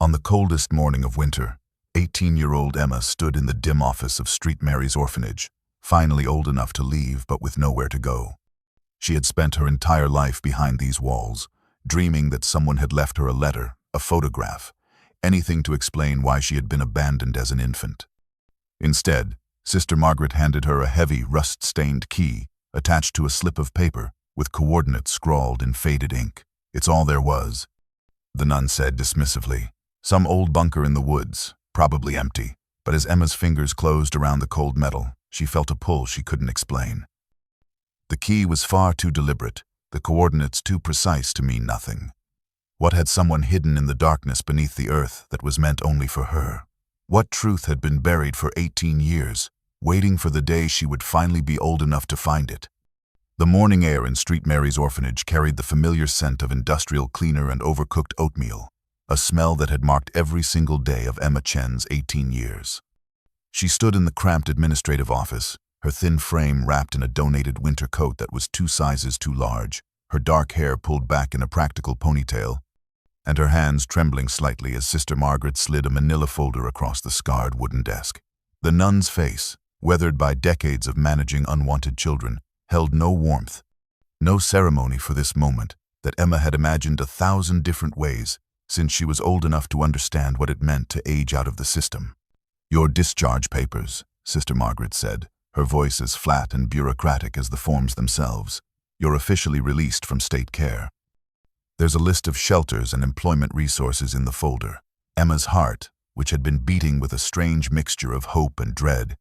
On the coldest morning of winter, 18-year-old Emma stood in the dim office of St. Mary's Orphanage, finally old enough to leave but with nowhere to go. She had spent her entire life behind these walls, dreaming that someone had left her a letter, a photograph, anything to explain why she had been abandoned as an infant. Instead, Sister Margaret handed her a heavy, rust-stained key attached to a slip of paper with coordinates scrawled in faded ink. "It's all there was," the nun said dismissively. "Some old bunker in the woods, probably empty." But as Emma's fingers closed around the cold metal, she felt a pull she couldn't explain. The key was far too deliberate, the coordinates too precise to mean nothing. What had someone hidden in the darkness beneath the earth that was meant only for her? What truth had been buried for 18 years, waiting for the day she would finally be old enough to find it? The morning air in St. Mary's Orphanage carried the familiar scent of industrial cleaner and overcooked oatmeal, a smell that had marked every single day of Emma Chen's 18 years. She stood in the cramped administrative office, her thin frame wrapped in a donated winter coat that was 2 sizes too large, her dark hair pulled back in a practical ponytail, and her hands trembling slightly as Sister Margaret slid a manila folder across the scarred wooden desk. The nun's face, weathered by decades of managing unwanted children, held no warmth, no ceremony for this moment that Emma had imagined 1,000 different ways since she was old enough to understand what it meant to age out of the system. "Your discharge papers," Sister Margaret said, her voice as flat and bureaucratic as the forms themselves. "You're officially released from state care." There's a list of shelters and employment resources in the folder. Emma's heart, which had been beating with a strange mixture of hope and dread,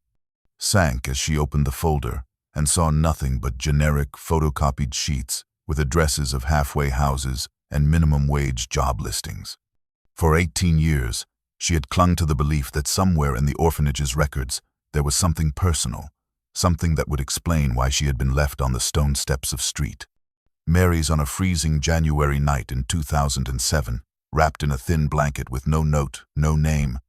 sank as she opened the folder and saw nothing but generic, photocopied sheets with addresses of halfway houses and minimum wage job listings. For 18 years, she had clung to the belief that somewhere in the orphanage's records there was something personal, something that would explain why she had been left on the stone steps of St. Mary's on a freezing January night in 2007, wrapped in a thin blanket with no note, no name,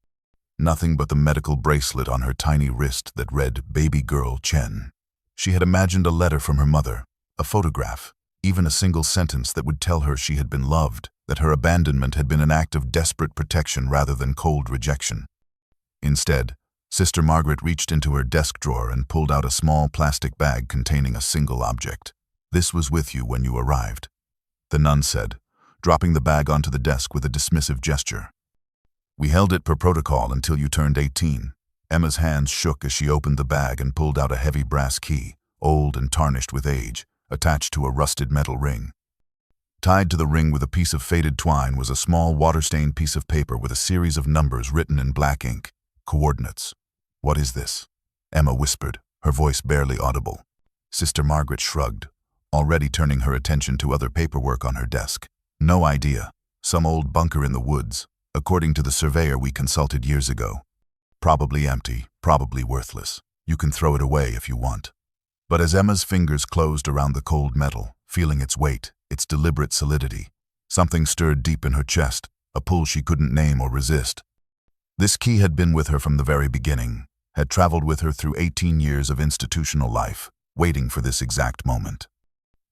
nothing but the medical bracelet on her tiny wrist that read "Baby Girl Chen." She had imagined a letter from her mother, a photograph, even a single sentence that would tell her she had been loved, that her abandonment had been an act of desperate protection rather than cold rejection. Instead, Sister Margaret reached into her desk drawer and pulled out a small plastic bag containing a single object. "This was with you when you arrived," the nun said, dropping the bag onto the desk with a dismissive gesture. "We held it per protocol until you turned 18. Emma's hands shook as she opened the bag and pulled out a heavy brass key, old and tarnished with age, attached to a rusted metal ring. Tied to the ring with a piece of faded twine was a small water-stained piece of paper with a series of numbers written in black ink. "Coordinates." "What is this?" Emma whispered, her voice barely audible. Sister Margaret shrugged, already turning her attention to other paperwork on her desk. "No idea. Some old bunker in the woods, according to the surveyor we consulted years ago. Probably empty, probably worthless. You can throw it away if you want." But as Emma's fingers closed around the cold metal, feeling its weight, its deliberate solidity, something stirred deep in her chest, a pull she couldn't name or resist. This key had been with her from the very beginning, had traveled with her through 18 years of institutional life, waiting for this exact moment.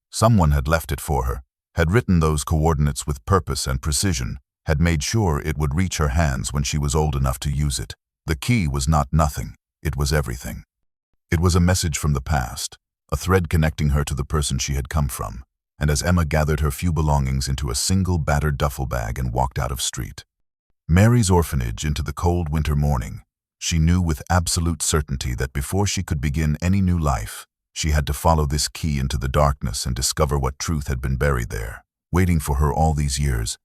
Someone had left it for her, had written those coordinates with purpose and precision, had made sure it would reach her hands when she was old enough to use it. The key was not nothing, it was everything. It was a message from the past, a thread connecting her to the person she had come from, and as Emma gathered her few belongings into a single battered duffel bag and walked out of St. Mary's Orphanage into the cold winter morning, she knew with absolute certainty that before she could begin any new life, she had to follow this key into the darkness and discover what truth had been buried there, waiting for her all these years.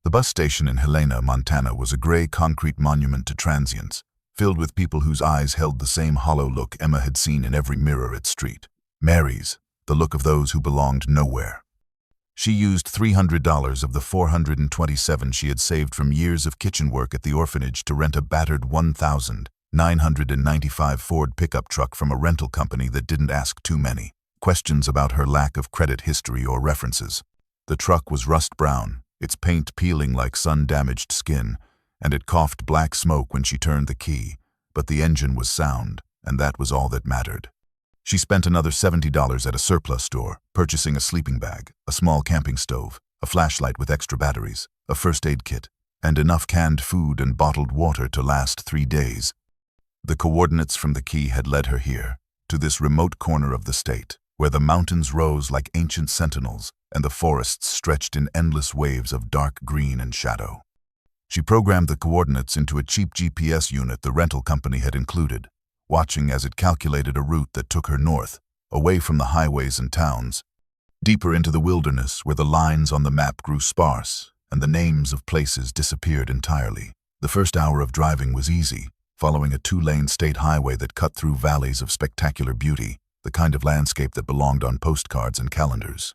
The bus station in Helena, Montana was a gray concrete monument to transients, filled with people whose eyes held the same hollow look Emma had seen in every mirror at St. Mary's, the look of those who belonged nowhere. She used $300 of the $427 she had saved from years of kitchen work at the orphanage to rent a battered 1,995 Ford pickup truck from a rental company that didn't ask too many questions about her lack of credit history or references. The truck was rust brown, its paint peeling like sun-damaged skin, and it coughed black smoke when she turned the key, but the engine was sound, and that was all that mattered. She spent another $70 at a surplus store, purchasing a sleeping bag, a small camping stove, a flashlight with extra batteries, a first aid kit, and enough canned food and bottled water to last 3 days. The coordinates from the key had led her here, to this remote corner of the state, where the mountains rose like ancient sentinels and the forests stretched in endless waves of dark green and shadow. She programmed the coordinates into a cheap GPS unit the rental company had included, watching as it calculated a route that took her north, away from the highways and towns, deeper into the wilderness where the lines on the map grew sparse and the names of places disappeared entirely. The first hour of driving was easy, following a 2-lane state highway that cut through valleys of spectacular beauty, the kind of landscape that belonged on postcards and calendars.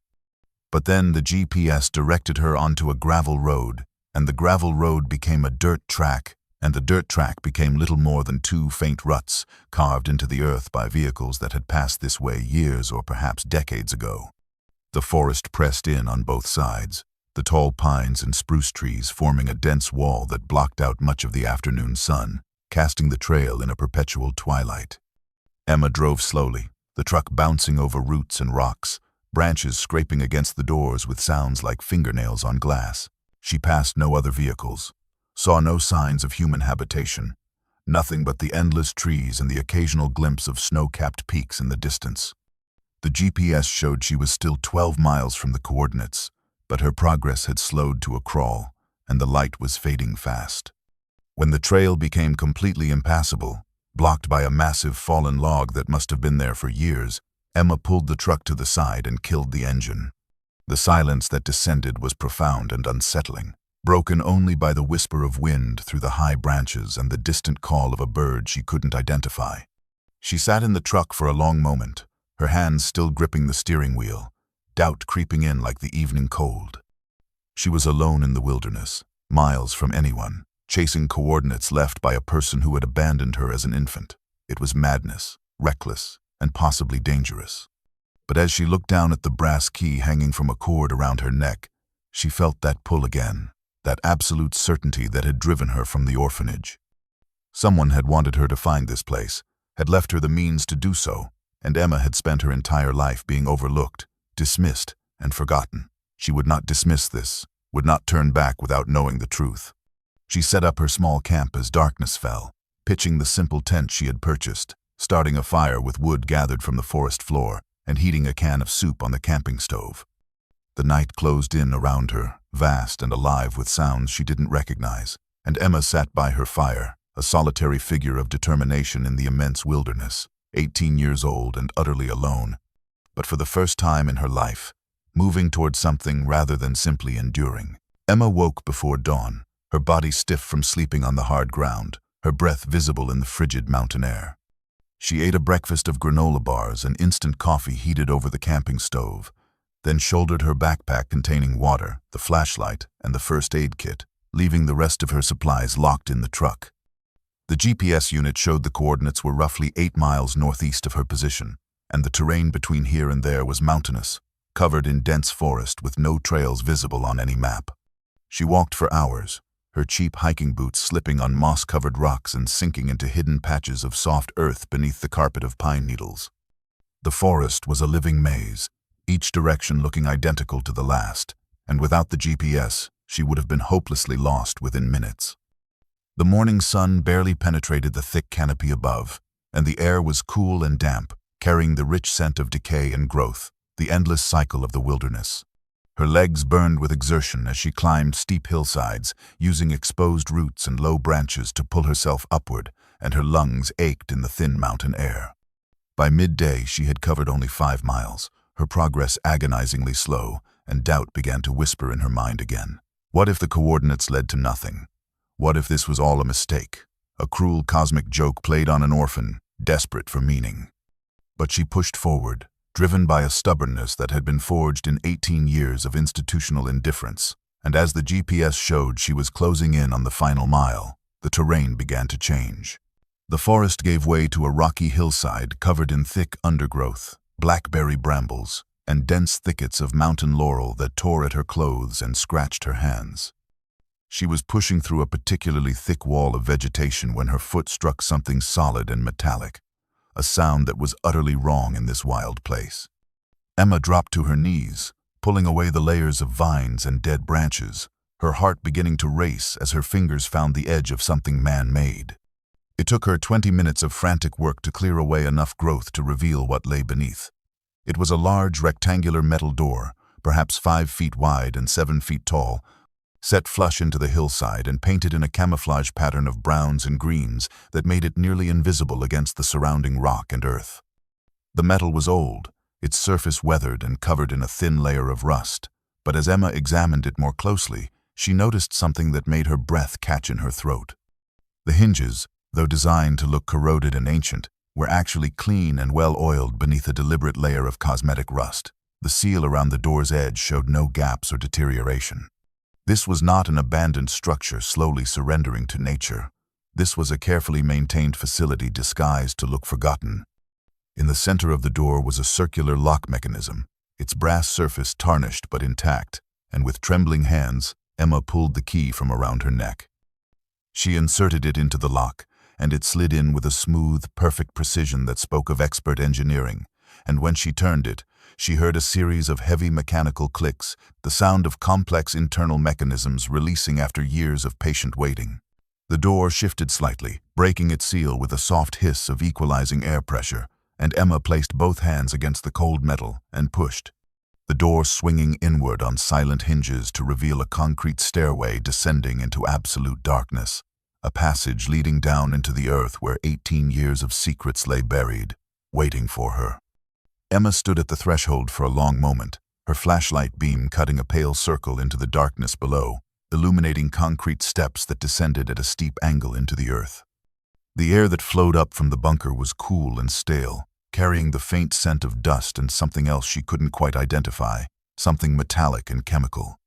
But then the GPS directed her onto a gravel road, and the gravel road became a dirt track, and the dirt track became little more than 2 faint ruts carved into the earth by vehicles that had passed this way years or perhaps decades ago. The forest pressed in on both sides, the tall pines and spruce trees forming a dense wall that blocked out much of the afternoon sun, casting the trail in a perpetual twilight. Emma drove slowly, the truck bouncing over roots and rocks, branches scraping against the doors with sounds like fingernails on glass. She passed no other vehicles, saw no signs of human habitation, nothing but the endless trees and the occasional glimpse of snow-capped peaks in the distance. The GPS showed she was still 12 miles from the coordinates, but her progress had slowed to a crawl, and the light was fading fast. When the trail became completely impassable, blocked by a massive fallen log that must have been there for years, Emma pulled the truck to the side and killed the engine. The silence that descended was profound and unsettling, broken only by the whisper of wind through the high branches and the distant call of a bird she couldn't identify. She sat in the truck for a long moment, her hands still gripping the steering wheel, doubt creeping in like the evening cold. She was alone in the wilderness, miles from anyone, chasing coordinates left by a person who had abandoned her as an infant. It was madness, reckless, and possibly dangerous. But as she looked down at the brass key hanging from a cord around her neck, she felt that pull again, that absolute certainty that had driven her from the orphanage. Someone had wanted her to find this place, had left her the means to do so, and Emma had spent her entire life being overlooked, dismissed, and forgotten. She would not dismiss this, would not turn back without knowing the truth. She set up her small camp as darkness fell, pitching the simple tent she had purchased, starting a fire with wood gathered from the forest floor, and heating a can of soup on the camping stove. The night closed in around her, vast and alive with sounds she didn't recognize, and Emma sat by her fire, a solitary figure of determination in the immense wilderness, 18 years old and utterly alone, but for the first time in her life, moving toward something rather than simply enduring. Emma woke before dawn, her body stiff from sleeping on the hard ground, her breath visible in the frigid mountain air. She ate a breakfast of granola bars and instant coffee heated over the camping stove, then shouldered her backpack containing water, the flashlight, and the first aid kit, leaving the rest of her supplies locked in the truck. The GPS unit showed the coordinates were roughly 8 miles northeast of her position, and the terrain between here and there was mountainous, covered in dense forest with no trails visible on any map. She walked for hours, her cheap hiking boots slipping on moss-covered rocks and sinking into hidden patches of soft earth beneath the carpet of pine needles. The forest was a living maze, each direction looking identical to the last, and without the GPS, she would have been hopelessly lost within minutes. The morning sun barely penetrated the thick canopy above, and the air was cool and damp, carrying the rich scent of decay and growth, the endless cycle of the wilderness. Her legs burned with exertion as she climbed steep hillsides, using exposed roots and low branches to pull herself upward, and her lungs ached in the thin mountain air. By midday, she had covered only 5 miles, her progress agonizingly slow, and doubt began to whisper in her mind again. What if the coordinates led to nothing? What if this was all a mistake, a cruel cosmic joke played on an orphan, desperate for meaning? But she pushed forward, driven by a stubbornness that had been forged in 18 years of institutional indifference, and as the GPS showed she was closing in on the final mile, the terrain began to change. The forest gave way to a rocky hillside covered in thick undergrowth, blackberry brambles, and dense thickets of mountain laurel that tore at her clothes and scratched her hands. She was pushing through a particularly thick wall of vegetation when her foot struck something solid and metallic, a sound that was utterly wrong in this wild place. Emma dropped to her knees, pulling away the layers of vines and dead branches, her heart beginning to race as her fingers found the edge of something man-made. It took her 20 minutes of frantic work to clear away enough growth to reveal what lay beneath. It was a large rectangular metal door, perhaps 5 feet wide and 7 feet tall, set flush into the hillside and painted in a camouflage pattern of browns and greens that made it nearly invisible against the surrounding rock and earth. The metal was old, its surface weathered and covered in a thin layer of rust, but as Emma examined it more closely, she noticed something that made her breath catch in her throat. The hinges, though designed to look corroded and ancient, were actually clean and well-oiled beneath a deliberate layer of cosmetic rust. The seal around the door's edge showed no gaps or deterioration. This was not an abandoned structure slowly surrendering to nature. This was a carefully maintained facility disguised to look forgotten. In the center of the door was a circular lock mechanism, its brass surface tarnished but intact, and with trembling hands, Emma pulled the key from around her neck. She inserted it into the lock, and it slid in with a smooth, perfect precision that spoke of expert engineering, and when she turned it, she heard a series of heavy mechanical clicks, the sound of complex internal mechanisms releasing after years of patient waiting. The door shifted slightly, breaking its seal with a soft hiss of equalizing air pressure, and Emma placed both hands against the cold metal and pushed. The door swinging inward on silent hinges to reveal a concrete stairway descending into absolute darkness, a passage leading down into the earth where 18 years of secrets lay buried, waiting for her. Emma stood at the threshold for a long moment, her flashlight beam cutting a pale circle into the darkness below, illuminating concrete steps that descended at a steep angle into the earth. The air that flowed up from the bunker was cool and stale, carrying the faint scent of dust and something else she couldn't quite identify, something metallic and chemical.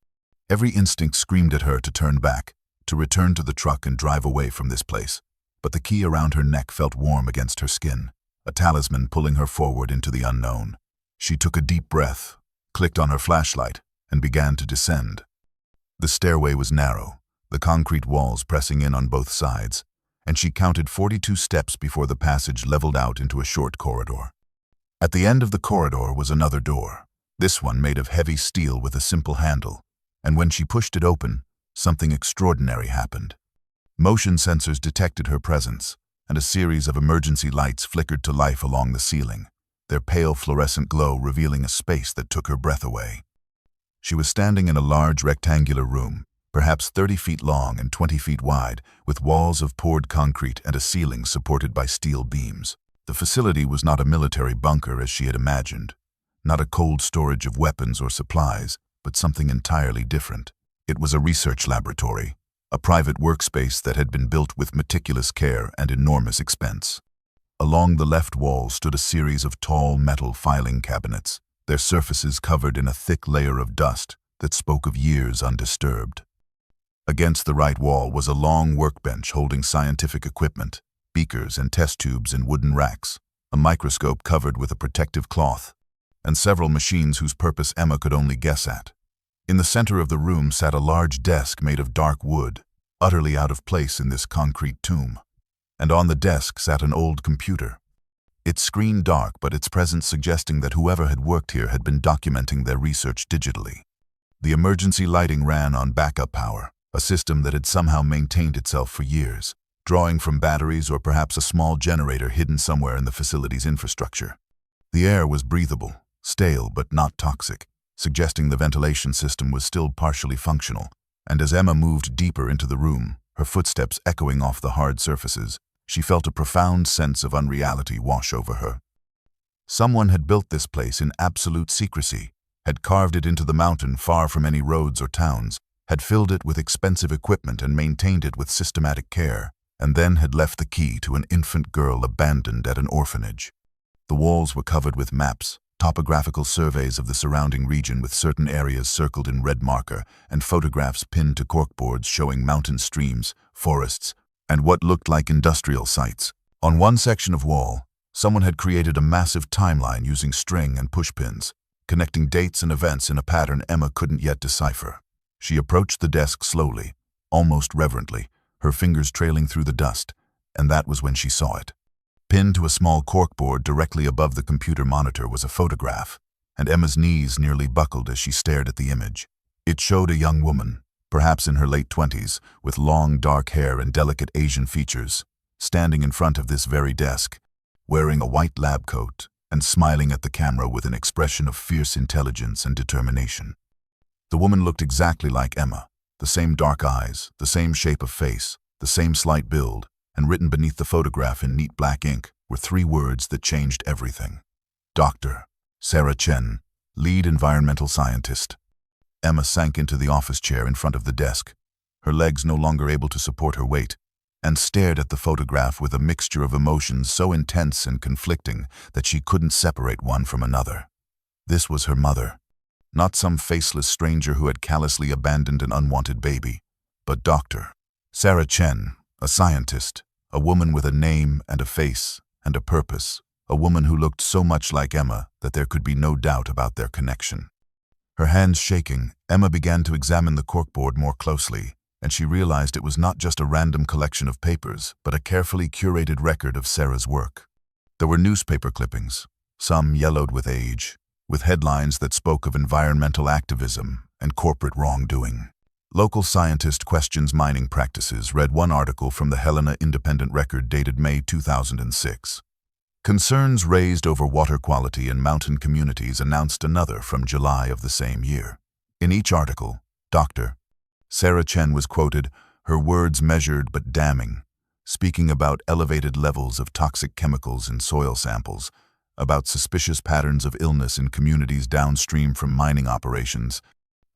Every instinct screamed at her to turn back, to return to the truck and drive away from this place, but the key around her neck felt warm against her skin, a talisman pulling her forward into the unknown. She took a deep breath, clicked on her flashlight, and began to descend. The stairway was narrow, the concrete walls pressing in on both sides, and she counted 42 steps before the passage leveled out into a short corridor. At the end of the corridor was another door, this one made of heavy steel with a simple handle, and when she pushed it open, something extraordinary happened. Motion sensors detected her presence, and a series of emergency lights flickered to life along the ceiling, their pale fluorescent glow revealing a space that took her breath away. She was standing in a large rectangular room, perhaps 30 feet long and 20 feet wide, with walls of poured concrete and a ceiling supported by steel beams. The facility was not a military bunker as she had imagined, not a cold storage of weapons or supplies, but something entirely different. It was a research laboratory, a private workspace that had been built with meticulous care and enormous expense. Along the left wall stood a series of tall metal filing cabinets, their surfaces covered in a thick layer of dust that spoke of years undisturbed. Against the right wall was a long workbench holding scientific equipment, beakers and test tubes in wooden racks, a microscope covered with a protective cloth, and several machines whose purpose Emma could only guess at. In the center of the room sat a large desk made of dark wood, utterly out of place in this concrete tomb. And on the desk sat an old computer. Its screen dark, but its presence suggesting that whoever had worked here had been documenting their research digitally. The emergency lighting ran on backup power, a system that had somehow maintained itself for years, drawing from batteries or perhaps a small generator hidden somewhere in the facility's infrastructure. The air was breathable, stale but not toxic, suggesting the ventilation system was still partially functional, and as Emma moved deeper into the room, her footsteps echoing off the hard surfaces, she felt a profound sense of unreality wash over her. Someone had built this place in absolute secrecy, had carved it into the mountain far from any roads or towns, had filled it with expensive equipment and maintained it with systematic care, and then had left the key to an infant girl abandoned at an orphanage. The walls were covered with maps, topographical surveys of the surrounding region with certain areas circled in red marker, and photographs pinned to corkboards showing mountain streams, forests, and what looked like industrial sites. On one section of wall, someone had created a massive timeline using string and pushpins, connecting dates and events in a pattern Emma couldn't yet decipher. She approached the desk slowly, almost reverently, her fingers trailing through the dust, and that was when she saw it. Pinned to a small corkboard directly above the computer monitor was a photograph, and Emma's knees nearly buckled as she stared at the image. It showed a young woman, perhaps in her late 20s, with long dark hair and delicate Asian features, standing in front of this very desk, wearing a white lab coat and smiling at the camera with an expression of fierce intelligence and determination. The woman looked exactly like Emma, the same dark eyes, the same shape of face, the same slight build, and written beneath the photograph in neat black ink were 3 words that changed everything. Dr. Sarah Chen, lead environmental scientist. Emma sank into the office chair in front of the desk, her legs no longer able to support her weight, and stared at the photograph with a mixture of emotions so intense and conflicting that she couldn't separate one from another. This was her mother, not some faceless stranger who had callously abandoned an unwanted baby, but Dr. Sarah Chen, a scientist, a woman with a name and a face and a purpose, a woman who looked so much like Emma that there could be no doubt about their connection. Her hands shaking, Emma began to examine the corkboard more closely, and she realized it was not just a random collection of papers, but a carefully curated record of Sarah's work. There were newspaper clippings, some yellowed with age, with headlines that spoke of environmental activism and corporate wrongdoing. Local scientist questions mining practices, read one article from the Helena Independent Record dated May 2006. Concerns raised over water quality in mountain communities, announced another from July of the same year. In each article, Dr. Sarah Chen was quoted, her words measured but damning, speaking about elevated levels of toxic chemicals in soil samples, about suspicious patterns of illness in communities downstream from mining operations,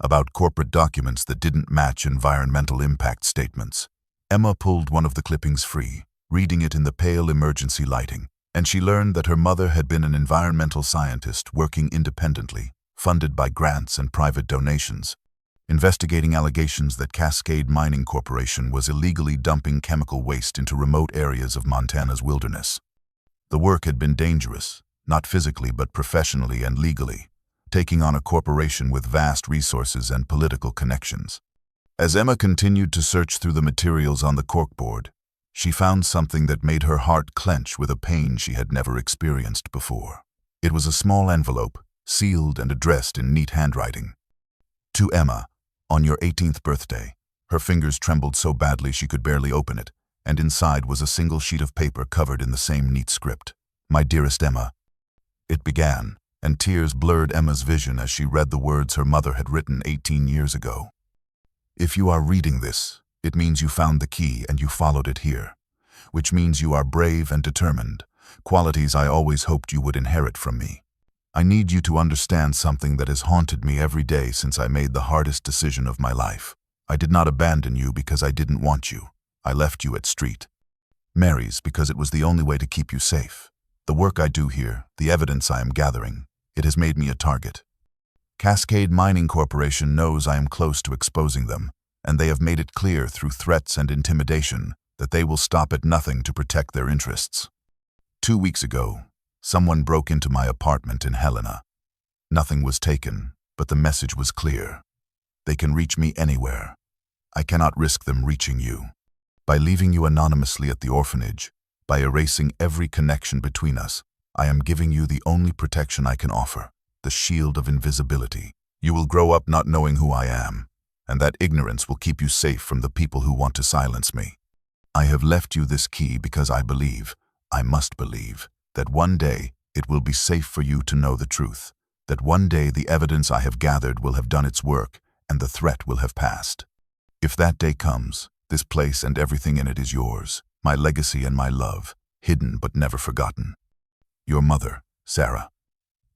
about corporate documents that didn't match environmental impact statements. Emma pulled one of the clippings free, reading it in the pale emergency lighting, and she learned that her mother had been an environmental scientist working independently, funded by grants and private donations, investigating allegations that Cascade Mining Corporation was illegally dumping chemical waste into remote areas of Montana's wilderness. The work had been dangerous, not physically but professionally and legally, taking on a corporation with vast resources and political connections. As Emma continued to search through the materials on the corkboard, she found something that made her heart clench with a pain she had never experienced before. It was a small envelope, sealed and addressed in neat handwriting. To Emma, on your 18th birthday. Her fingers trembled so badly she could barely open it, and inside was a single sheet of paper covered in the same neat script. My dearest Emma. It began, and tears blurred Emma's vision as she read the words her mother had written 18 years ago. If you are reading this, it means you found the key and you followed it here, which means you are brave and determined, qualities I always hoped you would inherit from me. I need you to understand something that has haunted me every day since I made the hardest decision of my life. I did not abandon you because I didn't want you. I left you at Street Mary's because it was the only way to keep you safe. The work I do here, the evidence I am gathering, it has made me a target. Cascade Mining Corporation knows I am close to exposing them, and they have made it clear through threats and intimidation that they will stop at nothing to protect their interests. 2 weeks ago, someone broke into my apartment in Helena. Nothing was taken, but the message was clear. They can reach me anywhere. I cannot risk them reaching you. By leaving you anonymously at the orphanage, by erasing every connection between us, I am giving you the only protection I can offer, the shield of invisibility. You will grow up not knowing who I am, and that ignorance will keep you safe from the people who want to silence me. I have left you this key because I must believe, that one day it will be safe for you to know the truth, that one day the evidence I have gathered will have done its work and the threat will have passed. If that day comes, this place and everything in it is yours, my legacy and my love, hidden but never forgotten. Your mother, Sarah.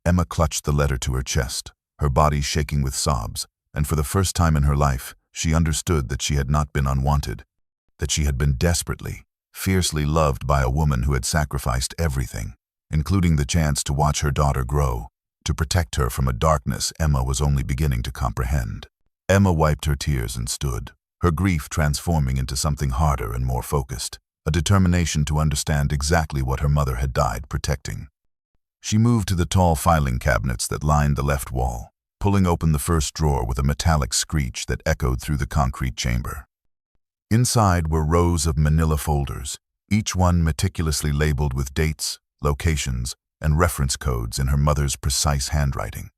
Emma clutched the letter to her chest, her body shaking with sobs, and for the first time in her life, she understood that she had not been unwanted, that she had been desperately, fiercely loved by a woman who had sacrificed everything, including the chance to watch her daughter grow, to protect her from a darkness Emma was only beginning to comprehend. Emma wiped her tears and stood, her grief transforming into something harder and more focused, a determination to understand exactly what her mother had died protecting. She moved to the tall filing cabinets that lined the left wall, pulling open the first drawer with a metallic screech that echoed through the concrete chamber. Inside were rows of manila folders, each one meticulously labeled with dates, locations, and reference codes in her mother's precise handwriting.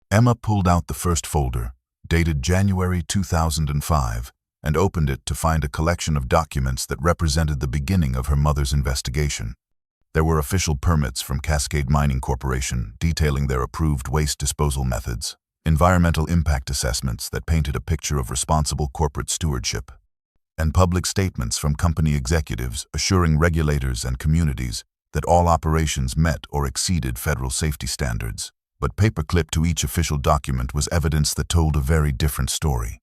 Emma pulled out the first folder, dated January 2005, and opened it to find a collection of documents that represented the beginning of her mother's investigation. There were official permits from Cascade Mining Corporation detailing their approved waste disposal methods, environmental impact assessments that painted a picture of responsible corporate stewardship, and public statements from company executives assuring regulators and communities that all operations met or exceeded federal safety standards. But paperclipped to each official document was evidence that told a very different story.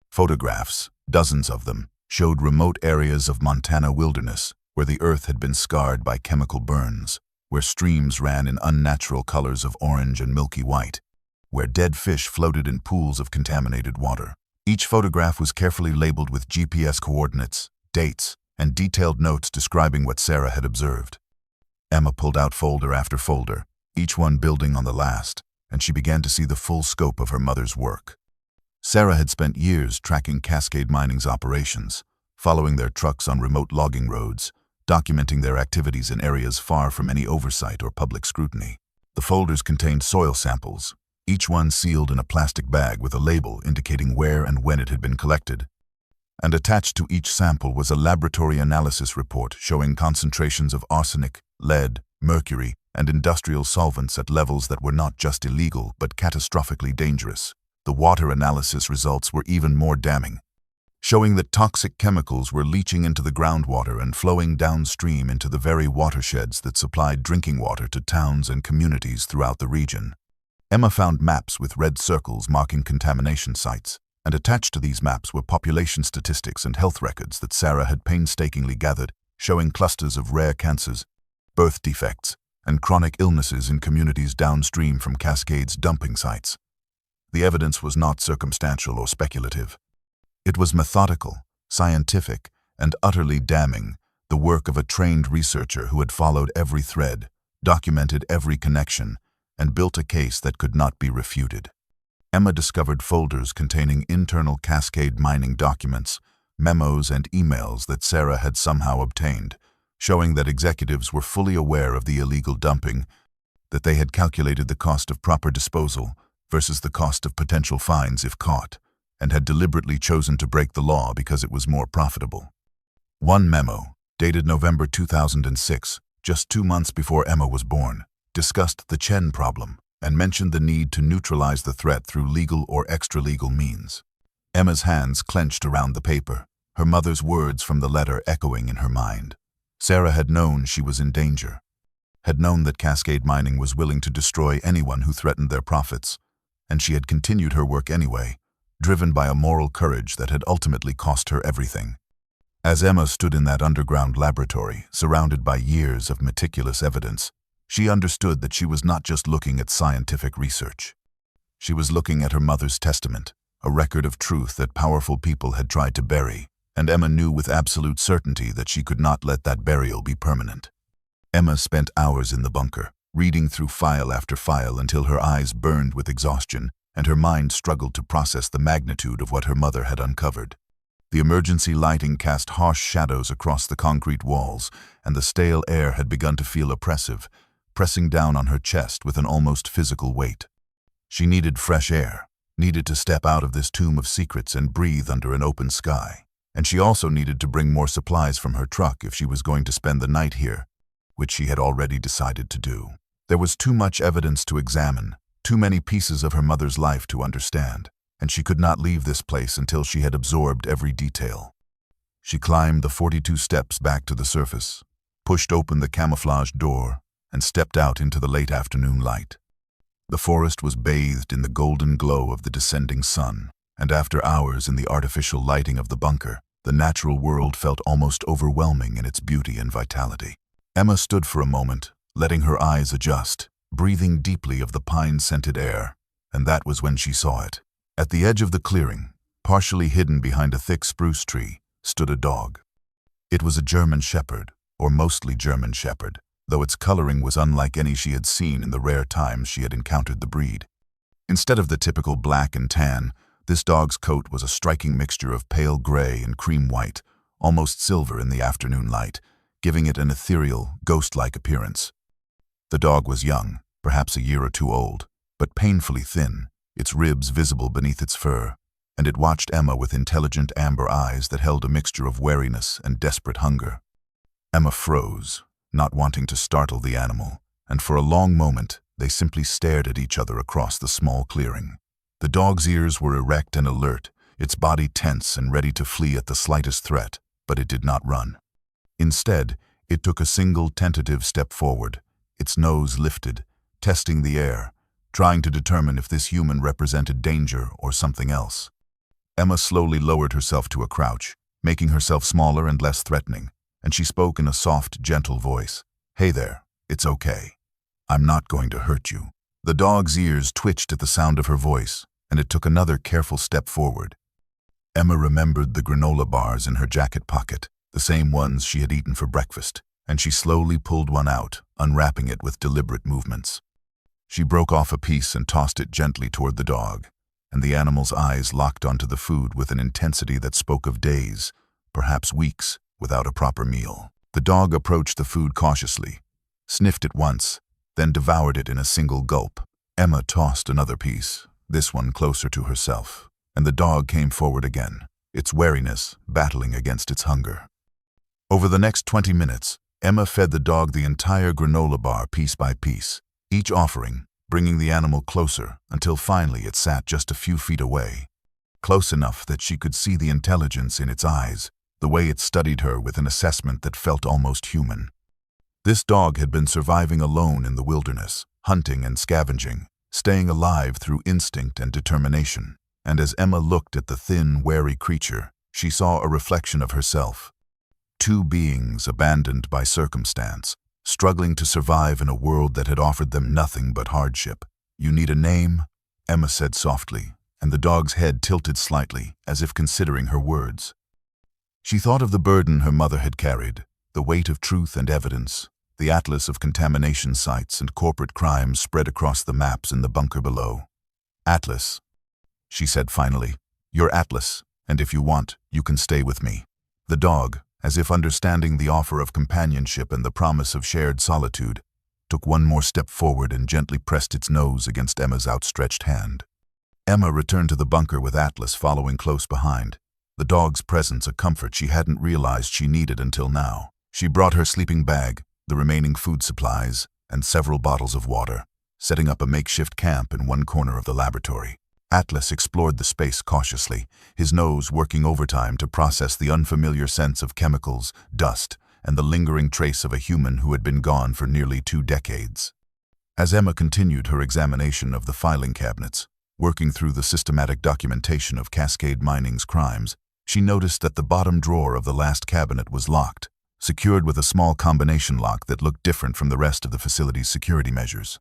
Photographs, dozens of them, showed remote areas of Montana wilderness where the earth had been scarred by chemical burns, where streams ran in unnatural colors of orange and milky white, where dead fish floated in pools of contaminated water. Each photograph was carefully labeled with GPS coordinates, dates, and detailed notes describing what Sarah had observed. Emma pulled out folder after folder, each one building on the last, and she began to see the full scope of her mother's work. Sarah had spent years tracking Cascade Mining's operations, following their trucks on remote logging roads, documenting their activities in areas far from any oversight or public scrutiny. The folders contained soil samples, each one sealed in a plastic bag with a label indicating where and when it had been collected. And attached to each sample was a laboratory analysis report showing concentrations of arsenic, lead, mercury, and industrial solvents at levels that were not just illegal but catastrophically dangerous. The water analysis results were even more damning, showing that toxic chemicals were leaching into the groundwater and flowing downstream into the very watersheds that supplied drinking water to towns and communities throughout the region. Emma found maps with red circles marking contamination sites, and attached to these maps were population statistics and health records that Sarah had painstakingly gathered, showing clusters of rare cancers, birth defects, and chronic illnesses in communities downstream from Cascade's dumping sites. The evidence was not circumstantial or speculative. It was methodical, scientific, and utterly damning, the work of a trained researcher who had followed every thread, documented every connection, and built a case that could not be refuted. Emma discovered folders containing internal Cascade Mining documents, memos and emails that Sarah had somehow obtained, showing that executives were fully aware of the illegal dumping, that they had calculated the cost of proper disposal versus the cost of potential fines if caught, and had deliberately chosen to break the law because it was more profitable. One memo, dated November 2006, just 2 months before Emma was born, discussed the Chen problem and mentioned the need to neutralize the threat through legal or extra-legal means. Emma's hands clenched around the paper, her mother's words from the letter echoing in her mind. Sarah had known she was in danger, had known that Cascade Mining was willing to destroy anyone who threatened their profits, and she had continued her work anyway, driven by a moral courage that had ultimately cost her everything. As Emma stood in that underground laboratory, surrounded by years of meticulous evidence, she understood that she was not just looking at scientific research. She was looking at her mother's testament, a record of truth that powerful people had tried to bury, and Emma knew with absolute certainty that she could not let that burial be permanent. Emma spent hours in the bunker, reading through file after file until her eyes burned with exhaustion and her mind struggled to process the magnitude of what her mother had uncovered. The emergency lighting cast harsh shadows across the concrete walls, and the stale air had begun to feel oppressive, pressing down on her chest with an almost physical weight. She needed fresh air, needed to step out of this tomb of secrets and breathe under an open sky. And she also needed to bring more supplies from her truck if she was going to spend the night here, which she had already decided to do. There was too much evidence to examine, too many pieces of her mother's life to understand, and she could not leave this place until she had absorbed every detail. She climbed the 42 steps back to the surface, pushed open the camouflaged door, and stepped out into the late afternoon light. The forest was bathed in the golden glow of the descending sun, and after hours in the artificial lighting of the bunker, the natural world felt almost overwhelming in its beauty and vitality. Emma stood for a moment, letting her eyes adjust, breathing deeply of the pine-scented air, and that was when she saw it. At the edge of the clearing, partially hidden behind a thick spruce tree, stood a dog. It was a German shepherd, or mostly German shepherd, though its coloring was unlike any she had seen in the rare times she had encountered the breed. Instead of the typical black and tan, this dog's coat was a striking mixture of pale gray and cream white, almost silver in the afternoon light, giving it an ethereal, ghost-like appearance. The dog was young, perhaps a year or two old, but painfully thin, its ribs visible beneath its fur, and it watched Emma with intelligent amber eyes that held a mixture of wariness and desperate hunger. Emma froze, not wanting to startle the animal, and for a long moment they simply stared at each other across the small clearing. The dog's ears were erect and alert, its body tense and ready to flee at the slightest threat, but it did not run. Instead, it took a single tentative step forward, its nose lifted, testing the air, trying to determine if this human represented danger or something else. Emma slowly lowered herself to a crouch, making herself smaller and less threatening, and she spoke in a soft, gentle voice. "Hey there, it's okay. I'm not going to hurt you." The dog's ears twitched at the sound of her voice, and it took another careful step forward. Emma remembered the granola bars in her jacket pocket, the same ones she had eaten for breakfast, and she slowly pulled one out, unwrapping it with deliberate movements. She broke off a piece and tossed it gently toward the dog, and the animal's eyes locked onto the food with an intensity that spoke of days, perhaps weeks, without a proper meal. The dog approached the food cautiously, sniffed it once, then devoured it in a single gulp. Emma tossed another piece, this one closer to herself, and the dog came forward again, its wariness battling against its hunger. Over the next 20 minutes, Emma fed the dog the entire granola bar piece by piece, each offering, bringing the animal closer until finally it sat just a few feet away, close enough that she could see the intelligence in its eyes, the way it studied her with an assessment that felt almost human. This dog had been surviving alone in the wilderness, hunting and scavenging, staying alive through instinct and determination, and as Emma looked at the thin, wary creature, she saw a reflection of herself. Two beings abandoned by circumstance, struggling to survive in a world that had offered them nothing but hardship. "You need a name?" Emma said softly, and the dog's head tilted slightly, as if considering her words. She thought of the burden her mother had carried, the weight of truth and evidence, the atlas of contamination sites and corporate crimes spread across the maps in the bunker below. "Atlas," she said finally. "You're Atlas, and if you want, you can stay with me." The dog, as if understanding the offer of companionship and the promise of shared solitude, took one more step forward and gently pressed its nose against Emma's outstretched hand. Emma returned to the bunker with Atlas following close behind, the dog's presence a comfort she hadn't realized she needed until now. She brought her sleeping bag, the remaining food supplies, and several bottles of water, setting up a makeshift camp in one corner of the laboratory. Atlas explored the space cautiously, his nose working overtime to process the unfamiliar sense of chemicals, dust, and the lingering trace of a human who had been gone for nearly 2 decades. As Emma continued her examination of the filing cabinets, working through the systematic documentation of Cascade Mining's crimes, she noticed that the bottom drawer of the last cabinet was locked, secured with a small combination lock that looked different from the rest of the facility's security measures.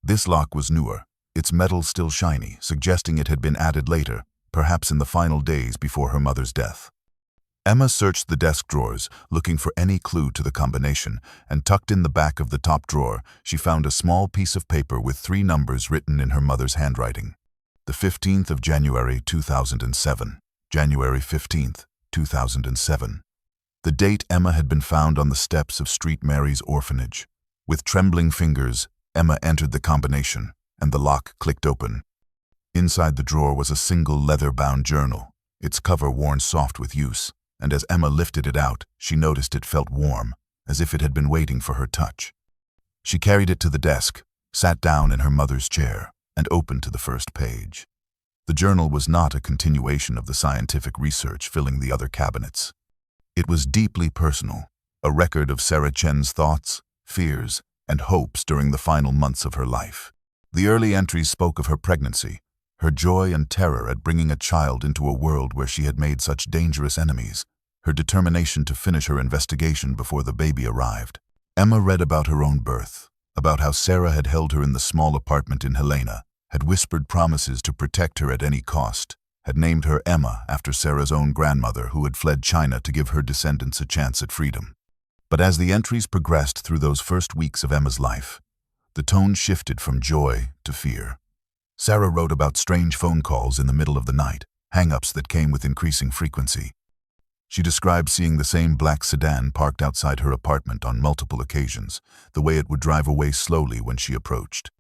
This lock was newer, its metal still shiny, suggesting it had been added later, perhaps in the final days before her mother's death. Emma searched the desk drawers, looking for any clue to the combination, and tucked in the back of the top drawer, she found a small piece of paper with 3 numbers written in her mother's handwriting. The 15th of January 2007. January 15th, 2007. The date Emma had been found on the steps of Street Mary's Orphanage. With trembling fingers, Emma entered the combination, and the lock clicked open. Inside the drawer was a single leather-bound journal, its cover worn soft with use, and as Emma lifted it out, she noticed it felt warm, as if it had been waiting for her touch. She carried it to the desk, sat down in her mother's chair, and opened to the first page. The journal was not a continuation of the scientific research filling the other cabinets. It was deeply personal, a record of Sarah Chen's thoughts, fears, and hopes during the final months of her life. The early entries spoke of her pregnancy, her joy and terror at bringing a child into a world where she had made such dangerous enemies, her determination to finish her investigation before the baby arrived. Emma read about her own birth, about how Sarah had held her in the small apartment in Helena, had whispered promises to protect her at any cost, had named her Emma after Sarah's own grandmother who had fled China to give her descendants a chance at freedom. But as the entries progressed through those first weeks of Emma's life, the tone shifted from joy to fear. Sarah wrote about strange phone calls in the middle of the night, hang-ups that came with increasing frequency. She described seeing the same black sedan parked outside her apartment on multiple occasions, the way it would drive away slowly when she approached.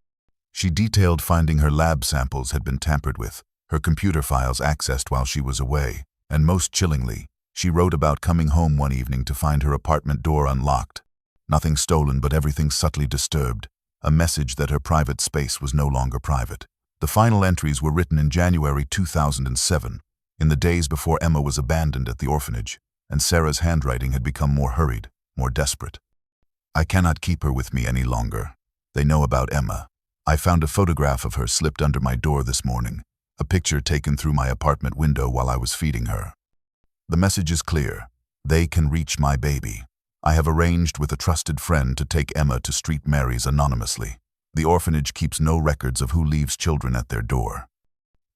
She detailed finding her lab samples had been tampered with, her computer files accessed while she was away, and most chillingly, she wrote about coming home one evening to find her apartment door unlocked. Nothing stolen, but everything subtly disturbed, a message that her private space was no longer private. The final entries were written in January 2007, in the days before Emma was abandoned at the orphanage, and Sarah's handwriting had become more hurried, more desperate. I cannot keep her with me any longer. They know about Emma. I found a photograph of her slipped under my door this morning, a picture taken through my apartment window while I was feeding her. The message is clear. They can reach my baby. I have arranged with a trusted friend to take Emma to St. Mary's anonymously. The orphanage keeps no records of who leaves children at their door.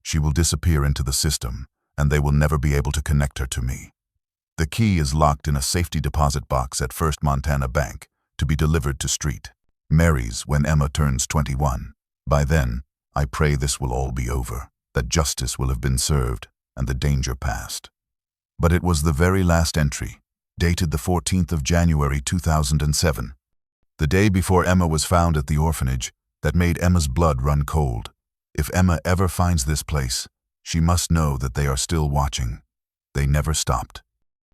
She will disappear into the system, and they will never be able to connect her to me. The key is locked in a safety deposit box at First Montana Bank, to be delivered to St. Mary's when Emma turns 21. By then, I pray this will all be over, that justice will have been served, and the danger past. But it was the very last entry, dated the 14th of January 2007, the day before Emma was found at the orphanage, that made Emma's blood run cold. If Emma ever finds this place, she must know that they are still watching. They never stopped.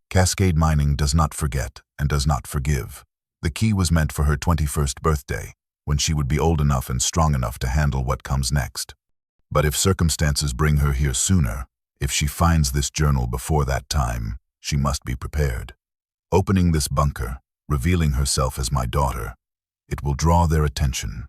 Cascade Mining does not forget and does not forgive. The key was meant for her 21st birthday, when she would be old enough and strong enough to handle what comes next. But if circumstances bring her here sooner, if she finds this journal before that time, she must be prepared. Opening this bunker, revealing herself as my daughter, it will draw their attention.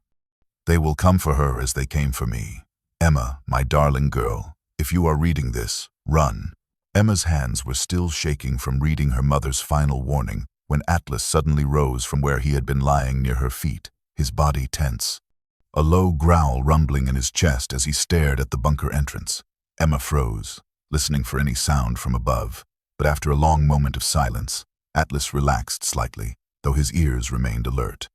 They will come for her as they came for me. Emma, my darling girl, if you are reading this, run. Emma's hands were still shaking from reading her mother's final warning when Atlas suddenly rose from where he had been lying near her feet, his body tense. A low growl rumbling in his chest as he stared at the bunker entrance. Emma froze, listening for any sound from above, but after a long moment of silence, Atlas relaxed slightly, though his ears remained alert.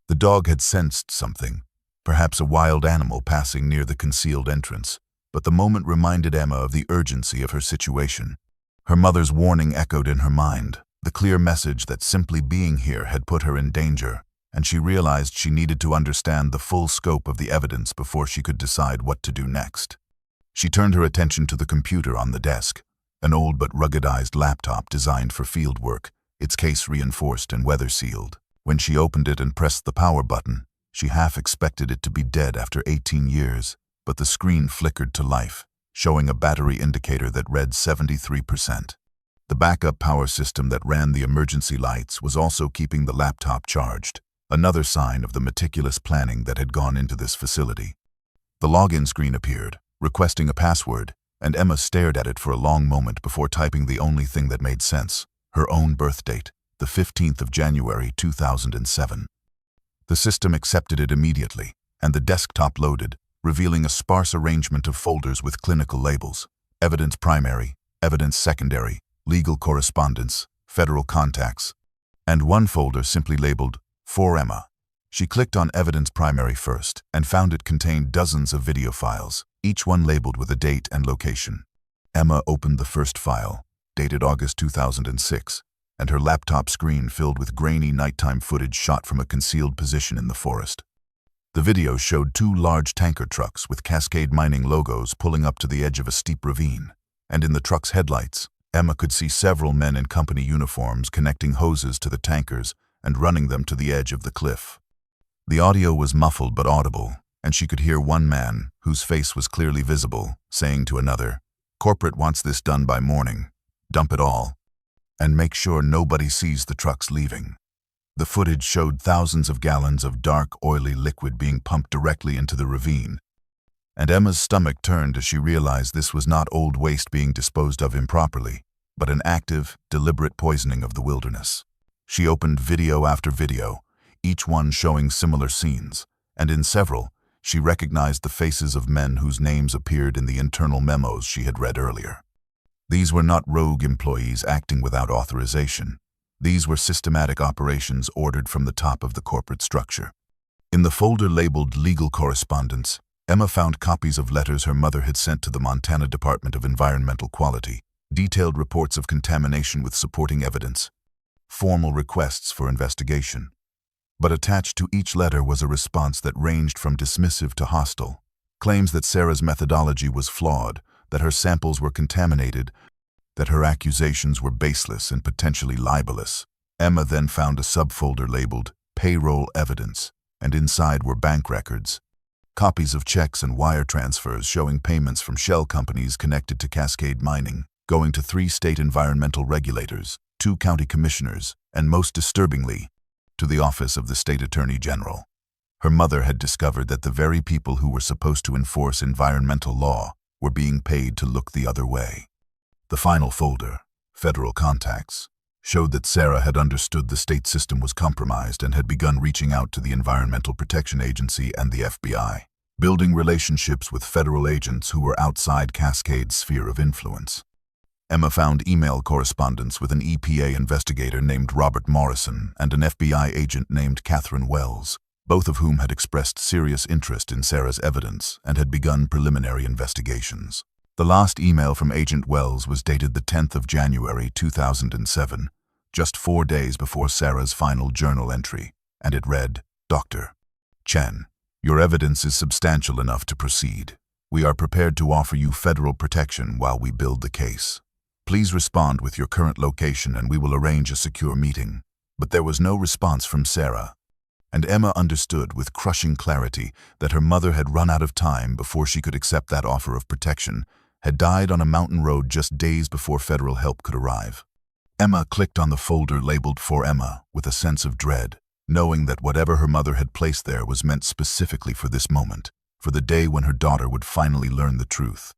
The dog had sensed something, perhaps a wild animal passing near the concealed entrance, but the moment reminded Emma of the urgency of her situation. Her mother's warning echoed in her mind, the clear message that simply being here had put her in danger, and she realized she needed to understand the full scope of the evidence before she could decide what to do next. She turned her attention to the computer on the desk, an old but ruggedized laptop designed for field work, its case reinforced and weather-sealed. When she opened it and pressed the power button, she half expected it to be dead after 18 years, but the screen flickered to life, showing a battery indicator that read 73%. The backup power system that ran the emergency lights was also keeping the laptop charged, another sign of the meticulous planning that had gone into this facility. The login screen appeared, requesting a password, and Emma stared at it for a long moment before typing the only thing that made sense, her own birth date, the 15th of January 2007. The system accepted it immediately, and the desktop loaded, revealing a sparse arrangement of folders with clinical labels: evidence primary, evidence secondary, legal correspondence, federal contacts, and one folder simply labeled, For Emma. She clicked on evidence primary first and found it contained dozens of video files, each one labeled with a date and location. Emma opened the first file, dated August 2006, and her laptop screen filled with grainy nighttime footage shot from a concealed position in the forest. The video showed two large tanker trucks with Cascade Mining logos pulling up to the edge of a steep ravine, and in the truck's headlights, Emma could see several men in company uniforms connecting hoses to the tankers and running them to the edge of the cliff. The audio was muffled but audible, and she could hear one man, whose face was clearly visible, saying to another, "Corporate wants this done by morning. Dump it all. And make sure nobody sees the trucks leaving." The footage showed thousands of gallons of dark, oily liquid being pumped directly into the ravine, and Emma's stomach turned as she realized this was not old waste being disposed of improperly, but an active, deliberate poisoning of the wilderness. She opened video after video, each one showing similar scenes, and in several, she recognized the faces of men whose names appeared in the internal memos she had read earlier. These were not rogue employees acting without authorization. These were systematic operations ordered from the top of the corporate structure. In the folder labeled Legal Correspondence, Emma found copies of letters her mother had sent to the Montana Department of Environmental Quality, detailed reports of contamination with supporting evidence, formal requests for investigation. But attached to each letter was a response that ranged from dismissive to hostile. Claims that Sarah's methodology was flawed, that her samples were contaminated, that her accusations were baseless and potentially libelous. Emma then found a subfolder labeled Payroll Evidence, and inside were bank records, copies of checks and wire transfers showing payments from shell companies connected to Cascade Mining, going to 3 state environmental regulators, 2 county commissioners, and most disturbingly, to the office of the state attorney general. Her mother had discovered that the very people who were supposed to enforce environmental law were being paid to look the other way. The final folder, Federal Contacts, showed that Sarah had understood the state system was compromised and had begun reaching out to the Environmental Protection Agency and the FBI, building relationships with federal agents who were outside Cascade's sphere of influence. Emma found email correspondence with an EPA investigator named Robert Morrison and an FBI agent named Catherine Wells, both of whom had expressed serious interest in Sarah's evidence and had begun preliminary investigations. The last email from Agent Wells was dated the 10th of January 2007, just 4 days before Sarah's final journal entry, and it read, "Dr. Chen, your evidence is substantial enough to proceed. We are prepared to offer you federal protection while we build the case. Please respond with your current location and we will arrange a secure meeting." But there was no response from Sarah, and Emma understood with crushing clarity that her mother had run out of time before she could accept that offer of protection, had died on a mountain road just days before federal help could arrive. Emma clicked on the folder labeled For Emma with a sense of dread, knowing that whatever her mother had placed there was meant specifically for this moment, for the day when her daughter would finally learn the truth.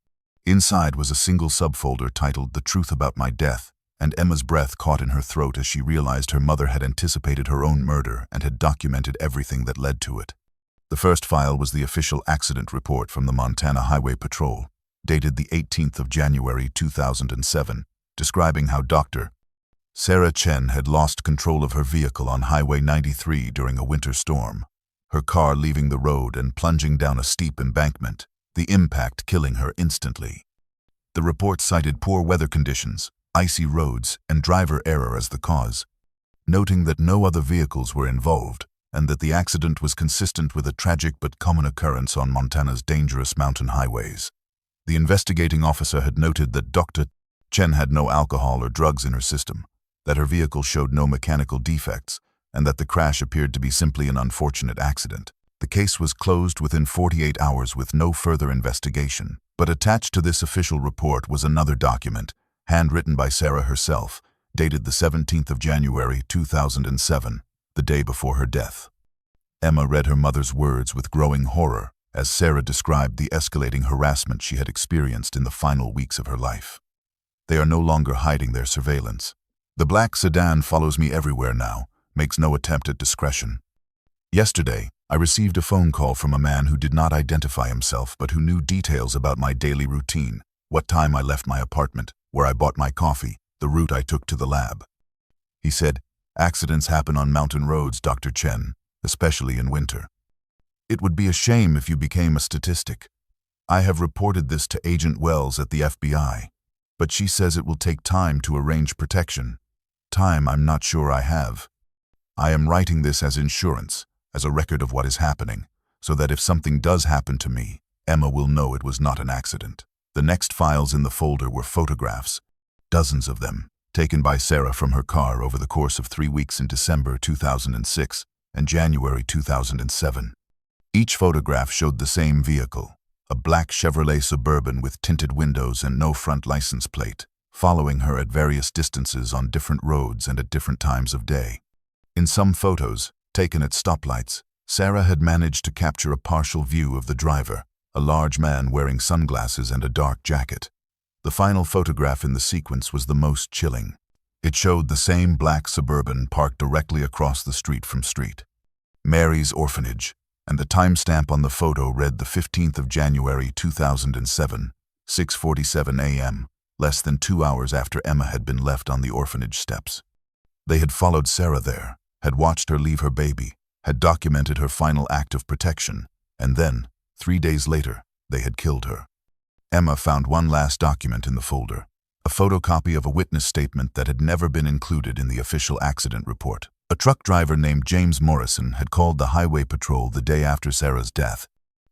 Inside was a single subfolder titled The Truth About My Death, and Emma's breath caught in her throat as she realized her mother had anticipated her own murder and had documented everything that led to it. The first file was the official accident report from the Montana Highway Patrol, dated the 18th of January 2007, describing how Dr. Sarah Chen had lost control of her vehicle on Highway 93 during a winter storm, her car leaving the road and plunging down a steep embankment, the impact killing her instantly. The report cited poor weather conditions, icy roads, and driver error as the cause, noting that no other vehicles were involved and that the accident was consistent with a tragic but common occurrence on Montana's dangerous mountain highways. The investigating officer had noted that Dr. Chen had no alcohol or drugs in her system, that her vehicle showed no mechanical defects, and that the crash appeared to be simply an unfortunate accident. The case was closed within 48 hours with no further investigation. But attached to this official report was another document, handwritten by Sarah herself, dated the 17th of January 2007, the day before her death. Emma read her mother's words with growing horror as Sarah described the escalating harassment she had experienced in the final weeks of her life. "They are no longer hiding their surveillance. The black sedan follows me everywhere now, makes no attempt at discretion. Yesterday, I received a phone call from a man who did not identify himself but who knew details about my daily routine, what time I left my apartment, where I bought my coffee, the route I took to the lab. He said, 'Accidents happen on mountain roads, Dr. Chen, especially in winter. It would be a shame if you became a statistic. I have reported this to Agent Wells at the FBI, but she says it will take time to arrange protection. Time I'm not sure I have. I am writing this as insurance, as a record of what is happening, so that if something does happen to me, Emma will know it was not an accident.'" The next files in the folder were photographs, dozens of them, taken by Sarah from her car over the course of 3 weeks in December 2006 and January 2007. Each photograph showed the same vehicle, a black Chevrolet Suburban with tinted windows and no front license plate, following her at various distances on different roads and at different times of day. In some photos, taken at stoplights, Sarah had managed to capture a partial view of the driver, a large man wearing sunglasses and a dark jacket. The final photograph in the sequence was the most chilling. It showed the same black Suburban parked directly across the street from Mary's Orphanage, and the timestamp on the photo read the 15th of January 2007, 6:47 a.m., less than 2 hours after Emma had been left on the orphanage steps. They had followed Sarah there, had watched her leave her baby, had documented her final act of protection, and then, 3 days later, they had killed her. Emma found one last document in the folder, a photocopy of a witness statement that had never been included in the official accident report. A truck driver named James Morrison had called the highway patrol the day after Sarah's death,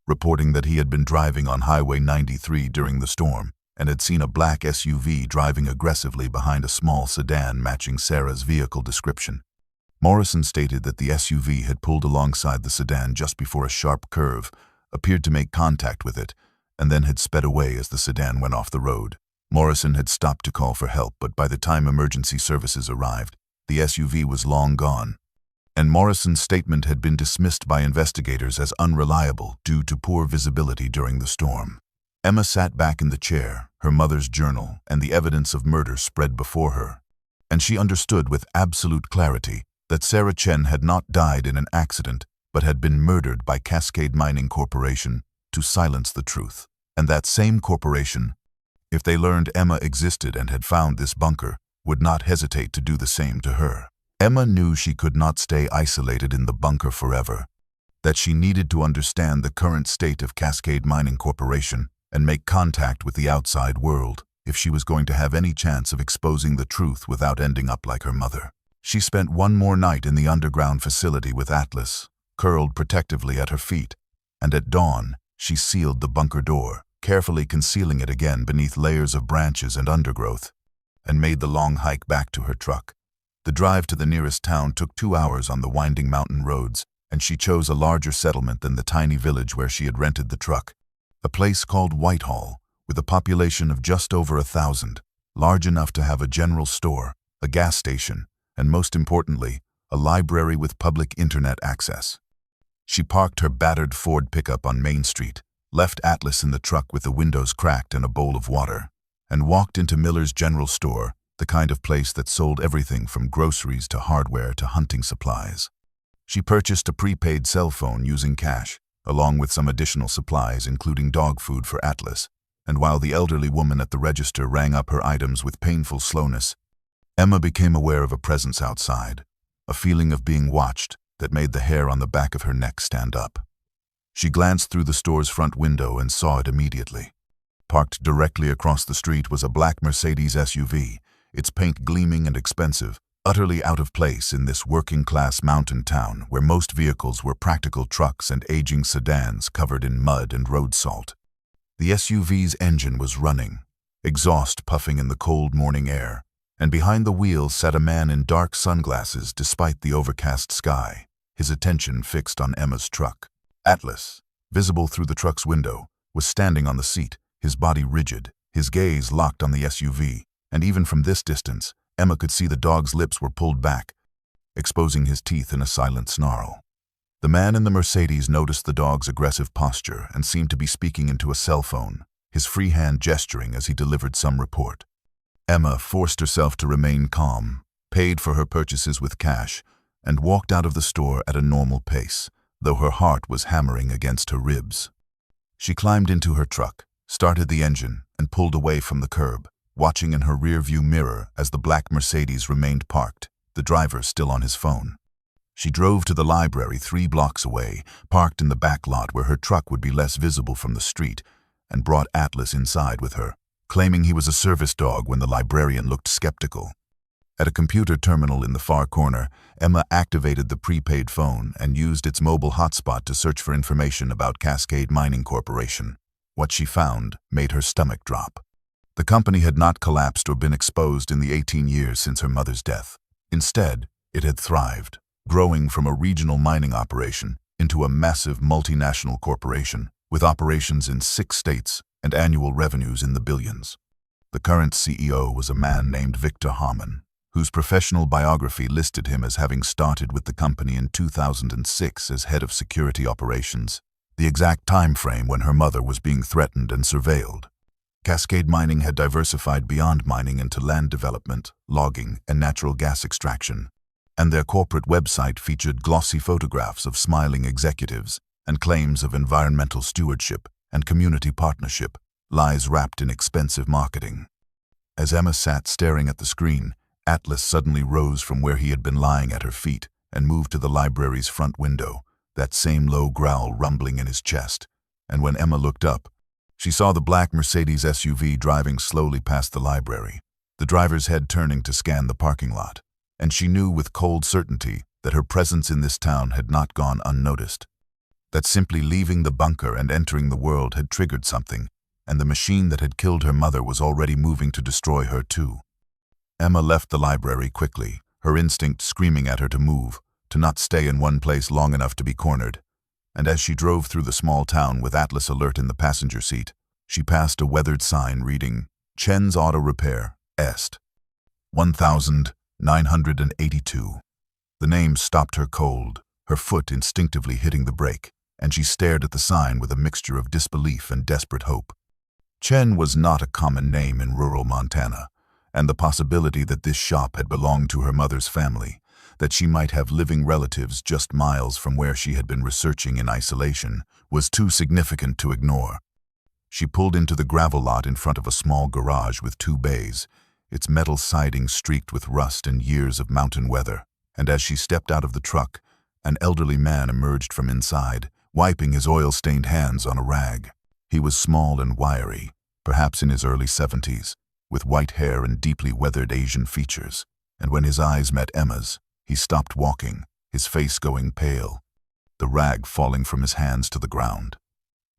reporting that he had been driving on Highway 93 during the storm and had seen a black SUV driving aggressively behind a small sedan matching Sarah's vehicle description. Morrison stated that the SUV had pulled alongside the sedan just before a sharp curve, appeared to make contact with it, and then had sped away as the sedan went off the road. Morrison had stopped to call for help, but by the time emergency services arrived, the SUV was long gone, and Morrison's statement had been dismissed by investigators as unreliable due to poor visibility during the storm. Emma sat back in the chair, her mother's journal and the evidence of murder spread before her, and she understood with absolute clarity that Sarah Chen had not died in an accident but had been murdered by Cascade Mining Corporation to silence the truth. And that same corporation, if they learned Emma existed and had found this bunker, would not hesitate to do the same to her. Emma knew she could not stay isolated in the bunker forever, that she needed to understand the current state of Cascade Mining Corporation and make contact with the outside world if she was going to have any chance of exposing the truth without ending up like her mother. She spent one more night in the underground facility with Atlas, curled protectively at her feet, and at dawn, she sealed the bunker door, carefully concealing it again beneath layers of branches and undergrowth, and made the long hike back to her truck. The drive to the nearest town took 2 hours on the winding mountain roads, and she chose a larger settlement than the tiny village where she had rented the truck, a place called Whitehall, with a population of just over 1,000, large enough to have a general store, a gas station, and most importantly, a library with public internet access. She parked her battered Ford pickup on Main Street, left Atlas in the truck with the windows cracked and a bowl of water, and walked into Miller's General Store, the kind of place that sold everything from groceries to hardware to hunting supplies. She purchased a prepaid cell phone using cash, along with some additional supplies including dog food for Atlas, and while the elderly woman at the register rang up her items with painful slowness, Emma became aware of a presence outside, a feeling of being watched that made the hair on the back of her neck stand up. She glanced through the store's front window and saw it immediately. Parked directly across the street was a black Mercedes SUV, its paint gleaming and expensive, utterly out of place in this working-class mountain town where most vehicles were practical trucks and aging sedans covered in mud and road salt. The SUV's engine was running, exhaust puffing in the cold morning air, and behind the wheel sat a man in dark sunglasses despite the overcast sky, his attention fixed on Emma's truck. Atlas, visible through the truck's window, was standing on the seat, his body rigid, his gaze locked on the SUV, and even from this distance, Emma could see the dog's lips were pulled back, exposing his teeth in a silent snarl. The man in the Mercedes noticed the dog's aggressive posture and seemed to be speaking into a cell phone, his free hand gesturing as he delivered some report. Emma forced herself to remain calm, paid for her purchases with cash, and walked out of the store at a normal pace, though her heart was hammering against her ribs. She climbed into her truck, started the engine, and pulled away from the curb, watching in her rear-view mirror as the black Mercedes remained parked, the driver still on his phone. She drove to the library 3 blocks away, parked in the back lot where her truck would be less visible from the street, and brought Atlas inside with her, claiming he was a service dog when the librarian looked skeptical. At a computer terminal in the far corner, Emma activated the prepaid phone and used its mobile hotspot to search for information about Cascade Mining Corporation. What she found made her stomach drop. The company had not collapsed or been exposed in the 18 years since her mother's death. Instead, it had thrived, growing from a regional mining operation into a massive multinational corporation with operations in 6 states and annual revenues in the billions. The current CEO was a man named Victor Harmon, whose professional biography listed him as having started with the company in 2006 as head of security operations, the exact time frame when her mother was being threatened and surveilled. Cascade Mining had diversified beyond mining into land development, logging, and natural gas extraction, and their corporate website featured glossy photographs of smiling executives and claims of environmental stewardship and community partnership, lies wrapped in expensive marketing. As Emma sat staring at the screen, Atlas suddenly rose from where he had been lying at her feet and moved to the library's front window, that same low growl rumbling in his chest, and when Emma looked up, she saw the black Mercedes SUV driving slowly past the library, the driver's head turning to scan the parking lot. and she knew with cold certainty that her presence in this town had not gone unnoticed. That simply leaving the bunker and entering the world had triggered something, and the machine that had killed her mother was already moving to destroy her too. Emma left the library quickly, her instinct screaming at her to move, to not stay in one place long enough to be cornered. And as she drove through the small town with Atlas alert in the passenger seat, she passed a weathered sign reading, Chen's Auto Repair, Est. 1982. The name stopped her cold, her foot instinctively hitting the brake, and she stared at the sign with a mixture of disbelief and desperate hope. Chen was not a common name in rural Montana, and the possibility that this shop had belonged to her mother's family, that she might have living relatives just miles from where she had been researching in isolation, was too significant to ignore. She pulled into the gravel lot in front of a small garage with 2 bays, its metal siding streaked with rust and years of mountain weather, and as she stepped out of the truck, an elderly man emerged from inside, wiping his oil-stained hands on a rag. He was small and wiry, perhaps in his early 70s, with white hair and deeply weathered Asian features, and when his eyes met Emma's, he stopped walking, his face going pale, the rag falling from his hands to the ground.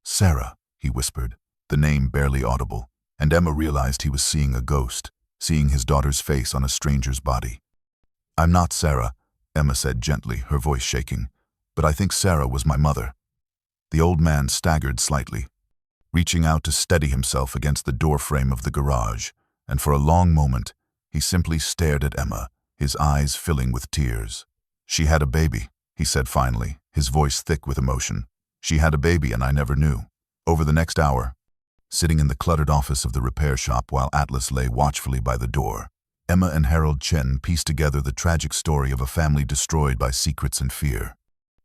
"Sarah," he whispered, the name barely audible, and Emma realized he was seeing a ghost, seeing his daughter's face on a stranger's body. "I'm not Sarah," Emma said gently, her voice shaking, "but I think Sarah was my mother." The old man staggered slightly, reaching out to steady himself against the doorframe of the garage, and for a long moment, he simply stared at Emma, his eyes filling with tears. "She had a baby," he said finally, his voice thick with emotion. "She had a baby and I never knew." Over the next hour, sitting in the cluttered office of the repair shop while Atlas lay watchfully by the door, Emma and Harold Chen pieced together the tragic story of a family destroyed by secrets and fear.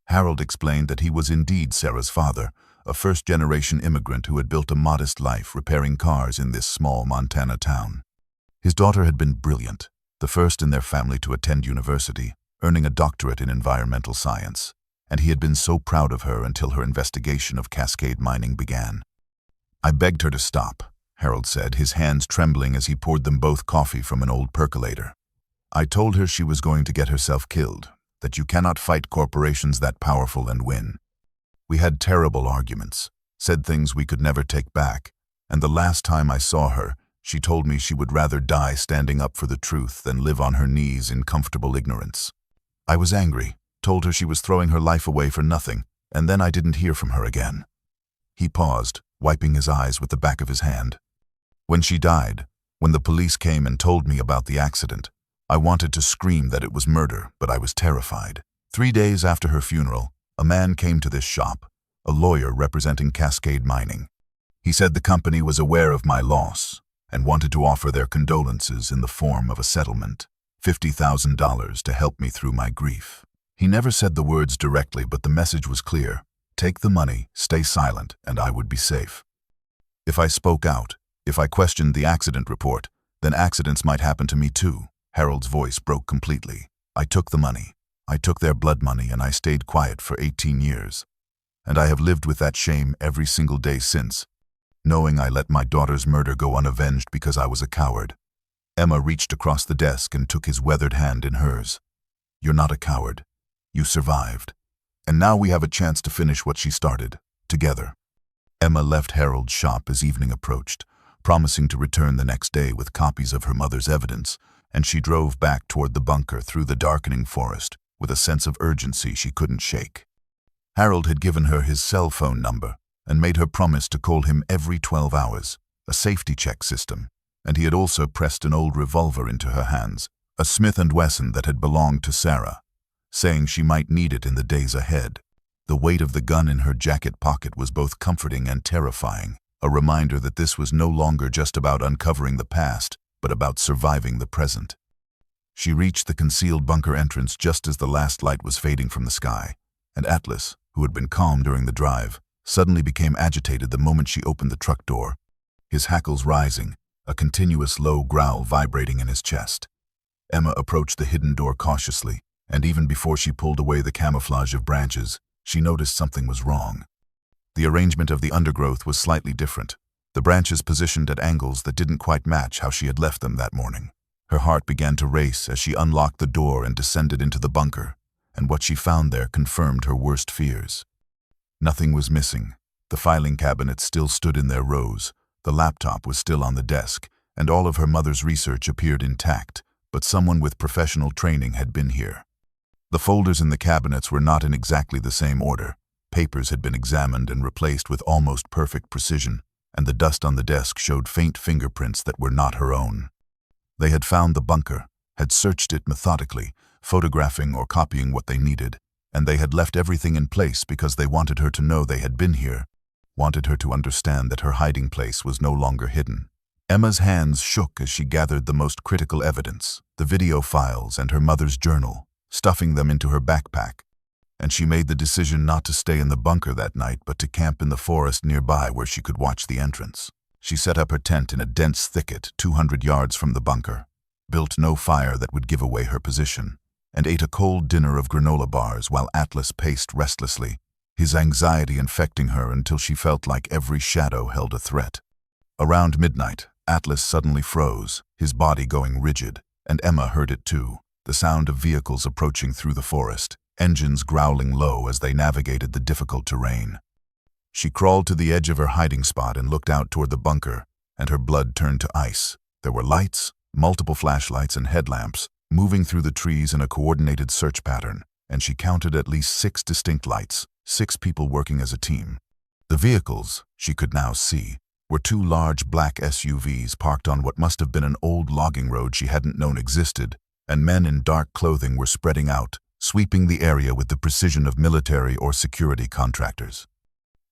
Harold explained that he was indeed Sarah's father, a first-generation immigrant who had built a modest life repairing cars in this small Montana town. His daughter had been brilliant, the first in their family to attend university, earning a doctorate in environmental science, and he had been so proud of her until her investigation of Cascade mining began. "I begged her to stop," Harold said, his hands trembling as he poured them both coffee from an old percolator. "I told her she was going to get herself killed, that you cannot fight corporations that powerful and win. We had terrible arguments, said things we could never take back, and the last time I saw her, she told me she would rather die standing up for the truth than live on her knees in comfortable ignorance. I was angry, told her she was throwing her life away for nothing, and then I didn't hear from her again." He paused, wiping his eyes with the back of his hand. "When she died, when the police came and told me about the accident, I wanted to scream that it was murder, but I was terrified. 3 days after her funeral, a man came to this shop, a lawyer representing Cascade Mining. He said the company was aware of my loss and wanted to offer their condolences in the form of a settlement, $50,000 to help me through my grief. He never said the words directly, but the message was clear. Take the money, stay silent, and I would be safe. If I spoke out, if I questioned the accident report, then accidents might happen to me too." Harold's voice broke completely. "I took the money. I took their blood money and I stayed quiet for 18 years. And I have lived with that shame every single day since, knowing I let my daughter's murder go unavenged because I was a coward." Emma reached across the desk and took his weathered hand in hers. "You're not a coward. You survived. And now we have a chance to finish what she started, together." Emma left Harold's shop as evening approached, promising to return the next day with copies of her mother's evidence, and she drove back toward the bunker through the darkening forest with a sense of urgency she couldn't shake. Harold had given her his cell phone number and made her promise to call him every 12 hours, a safety check system, and he had also pressed an old revolver into her hands, a Smith & Wesson that had belonged to Sarah, saying she might need it in the days ahead. The weight of the gun in her jacket pocket was both comforting and terrifying, a reminder that this was no longer just about uncovering the past, but about surviving the present. She reached the concealed bunker entrance just as the last light was fading from the sky, and Atlas, who had been calm during the drive, suddenly became agitated the moment she opened the truck door, his hackles rising, a continuous low growl vibrating in his chest. Emma approached the hidden door cautiously, and even before she pulled away the camouflage of branches, she noticed something was wrong. The arrangement of the undergrowth was slightly different, the branches positioned at angles that didn't quite match how she had left them that morning. Her heart began to race as she unlocked the door and descended into the bunker, and what she found there confirmed her worst fears. Nothing was missing. The filing cabinets still stood in their rows, the laptop was still on the desk, and all of her mother's research appeared intact, but someone with professional training had been here. The folders in the cabinets were not in exactly the same order. Papers had been examined and replaced with almost perfect precision, and the dust on the desk showed faint fingerprints that were not her own. They had found the bunker, had searched it methodically, photographing or copying what they needed, and they had left everything in place because they wanted her to know they had been here, wanted her to understand that her hiding place was no longer hidden. Emma's hands shook as she gathered the most critical evidence, the video files and her mother's journal, stuffing them into her backpack, and she made the decision not to stay in the bunker that night but to camp in the forest nearby where she could watch the entrance. She set up her tent in a dense thicket 200 yards from the bunker, built no fire that would give away her position, and ate a cold dinner of granola bars while Atlas paced restlessly, his anxiety infecting her until she felt like every shadow held a threat. Around midnight, Atlas suddenly froze, his body going rigid, and Emma heard it too, the sound of vehicles approaching through the forest, engines growling low as they navigated the difficult terrain. She crawled to the edge of her hiding spot and looked out toward the bunker, and her blood turned to ice. There were lights, multiple flashlights and headlamps, moving through the trees in a coordinated search pattern, and she counted at least 6 distinct lights, 6 people working as a team. The vehicles, she could now see, were 2 large black SUVs parked on what must have been an old logging road she hadn't known existed, and men in dark clothing were spreading out, sweeping the area with the precision of military or security contractors.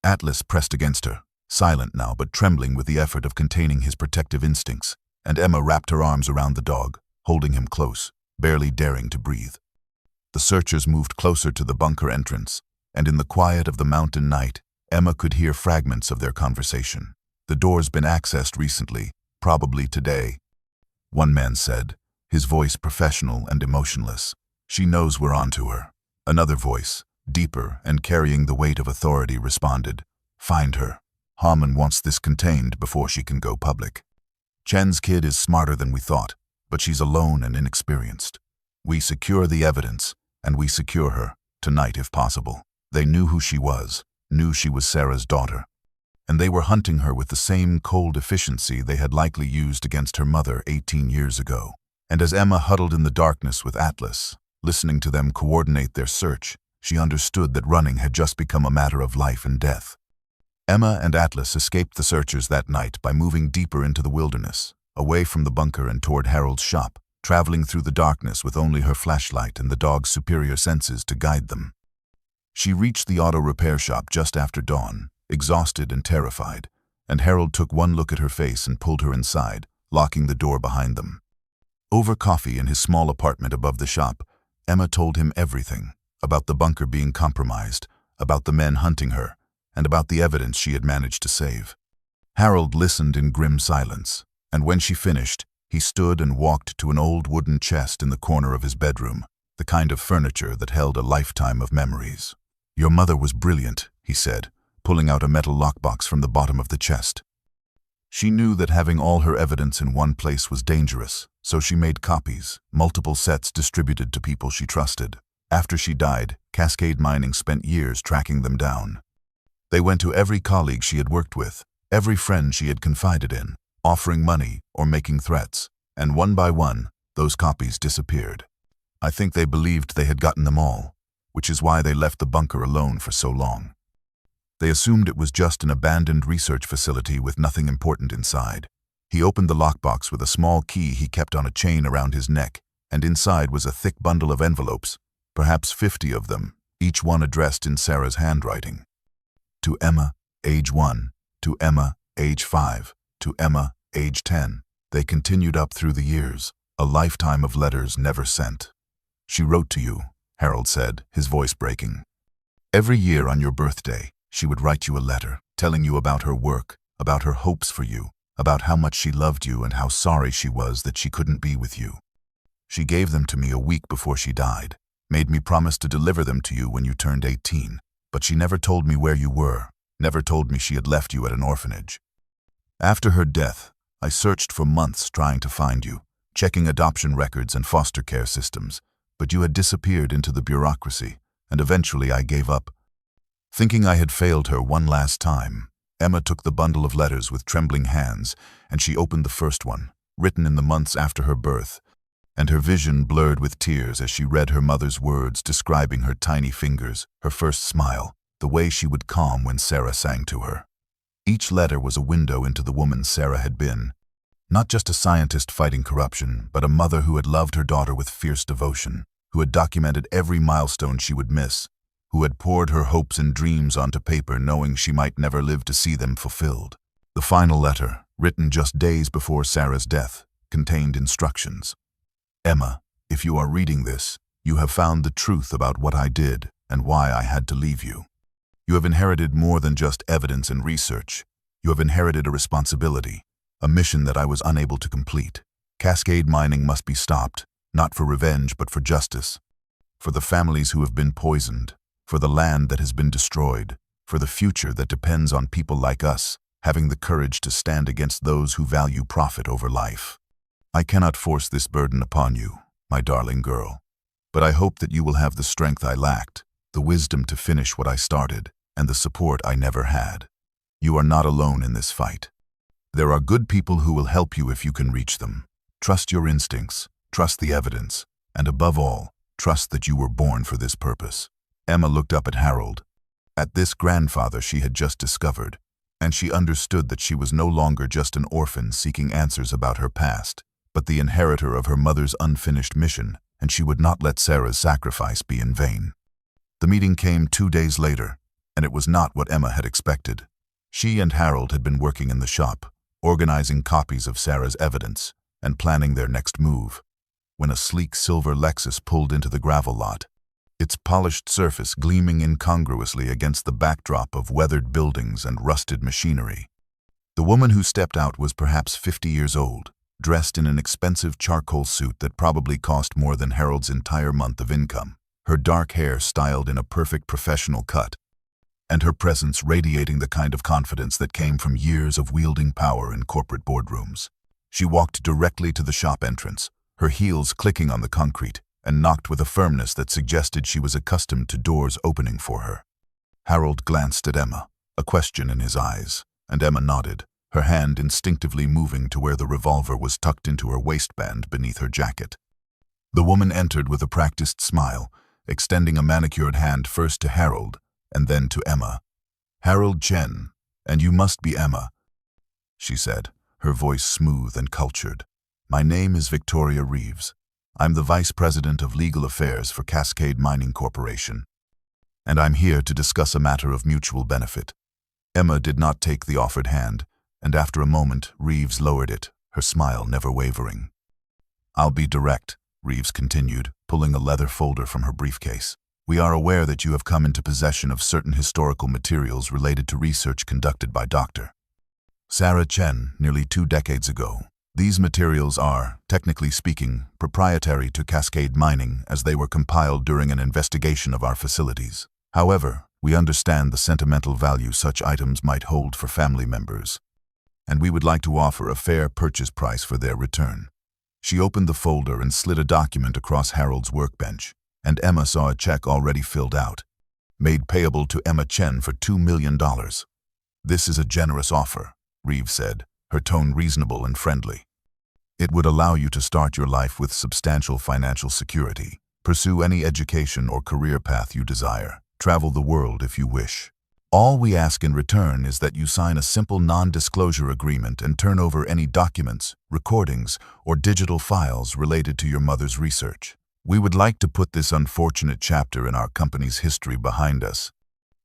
Atlas pressed against her, silent now but trembling with the effort of containing his protective instincts, and Emma wrapped her arms around the dog, holding him close, barely daring to breathe. The searchers moved closer to the bunker entrance, and in the quiet of the mountain night, Emma could hear fragments of their conversation. "The door's been accessed recently, probably today," one man said, his voice professional and emotionless. "She knows we're onto her." Another voice, deeper and carrying the weight of authority, responded, "Find her. Harmon wants this contained before she can go public. Chen's kid is smarter than we thought, but she's alone and inexperienced. We secure the evidence, and we secure her, tonight if possible." They knew who she was, knew she was Sarah's daughter, and they were hunting her with the same cold efficiency they had likely used against her mother 18 years ago. And as Emma huddled in the darkness with Atlas, listening to them coordinate their search, she understood that running had just become a matter of life and death. Emma and Atlas escaped the searchers that night by moving deeper into the wilderness, away from the bunker and toward Harold's shop, traveling through the darkness with only her flashlight and the dog's superior senses to guide them. She reached the auto repair shop just after dawn, exhausted and terrified, and Harold took one look at her face and pulled her inside, locking the door behind them. Over coffee in his small apartment above the shop, Emma told him everything, about the bunker being compromised, about the men hunting her, and about the evidence she had managed to save. Harold listened in grim silence, and when she finished, he stood and walked to an old wooden chest in the corner of his bedroom, the kind of furniture that held a lifetime of memories. "Your mother was brilliant," he said, pulling out a metal lockbox from the bottom of the chest. She knew that having all her evidence in one place was dangerous, so she made copies, multiple sets distributed to people she trusted. After she died, Cascade Mining spent years tracking them down. They went to every colleague she had worked with, every friend she had confided in, offering money or making threats, and one by one, those copies disappeared. I think they believed they had gotten them all, which is why they left the bunker alone for so long. They assumed it was just an abandoned research facility with nothing important inside. He opened the lockbox with a small key he kept on a chain around his neck, and inside was a thick bundle of envelopes, perhaps 50 of them, each one addressed in Sarah's handwriting. To Emma, age 1, to Emma, age 5, to Emma, age 10. They continued up through the years, a lifetime of letters never sent. "She wrote to you," Harold said, his voice breaking. "Every year on your birthday, she would write you a letter, telling you about her work, about her hopes for you, about how much she loved you and how sorry she was that she couldn't be with you. She gave them to me a week before she died, made me promise to deliver them to you when you turned 18, but she never told me where you were, never told me she had left you at an orphanage. After her death, I searched for months trying to find you, checking adoption records and foster care systems, but you had disappeared into the bureaucracy, and eventually I gave up. Thinking I had failed her one last time, Emma took the bundle of letters with trembling hands, and she opened the first one, written in the months after her birth, and her vision blurred with tears as she read her mother's words describing her tiny fingers, her first smile, the way she would calm when Sarah sang to her. Each letter was a window into the woman Sarah had been, not just a scientist fighting corruption, but a mother who had loved her daughter with fierce devotion, who had documented every milestone she would miss, who had poured her hopes and dreams onto paper knowing she might never live to see them fulfilled. The final letter, written just days before Sarah's death, contained instructions. Emma, if you are reading this, you have found the truth about what I did and why I had to leave you. You have inherited more than just evidence and research. You have inherited a responsibility, a mission that I was unable to complete. Cascade mining must be stopped, not for revenge but for justice, for the families who have been poisoned, for the land that has been destroyed, for the future that depends on people like us, having the courage to stand against those who value profit over life. I cannot force this burden upon you, my darling girl, but I hope that you will have the strength I lacked, the wisdom to finish what I started, and the support I never had. You are not alone in this fight. There are good people who will help you if you can reach them. Trust your instincts, trust the evidence, and above all, trust that you were born for this purpose. Emma looked up at Harold, at this grandfather she had just discovered, and she understood that she was no longer just an orphan seeking answers about her past, but the inheritor of her mother's unfinished mission, and she would not let Sarah's sacrifice be in vain. The meeting came 2 days later, and it was not what Emma had expected. She and Harold had been working in the shop, organizing copies of Sarah's evidence and planning their next move, when a sleek silver Lexus pulled into the gravel lot, its polished surface gleaming incongruously against the backdrop of weathered buildings and rusted machinery. The woman who stepped out was perhaps 50 years old, dressed in an expensive charcoal suit that probably cost more than Harold's entire month of income, her dark hair styled in a perfect professional cut, and her presence radiating the kind of confidence that came from years of wielding power in corporate boardrooms. She walked directly to the shop entrance, her heels clicking on the concrete, and knocked with a firmness that suggested she was accustomed to doors opening for her. Harold glanced at Emma, a question in his eyes, and Emma nodded, her hand instinctively moving to where the revolver was tucked into her waistband beneath her jacket. The woman entered with a practiced smile, extending a manicured hand first to Harold and then to Emma. "Harold Chen, and you must be Emma," she said, her voice smooth and cultured. "My name is Victoria Reeves. I'm the Vice President of Legal Affairs for Cascade Mining Corporation, and I'm here to discuss a matter of mutual benefit." Emma did not take the offered hand, and after a moment, Reeves lowered it, her smile never wavering. "I'll be direct," Reeves continued, pulling a leather folder from her briefcase. "We are aware that you have come into possession of certain historical materials related to research conducted by Dr. Sarah Chen nearly 2 decades ago. These materials are, technically speaking, proprietary to Cascade Mining as they were compiled during an investigation of our facilities. However, we understand the sentimental value such items might hold for family members, and we would like to offer a fair purchase price for their return." She opened the folder and slid a document across Harold's workbench, and Emma saw a check already filled out, made payable to Emma Chen for $2 million. "This is a generous offer," Reeves said, her tone reasonable and friendly. "It would allow you to start your life with substantial financial security, pursue any education or career path you desire, travel the world if you wish. All we ask in return is that you sign a simple non-disclosure agreement and turn over any documents, recordings, or digital files related to your mother's research. We would like to put this unfortunate chapter in our company's history behind us,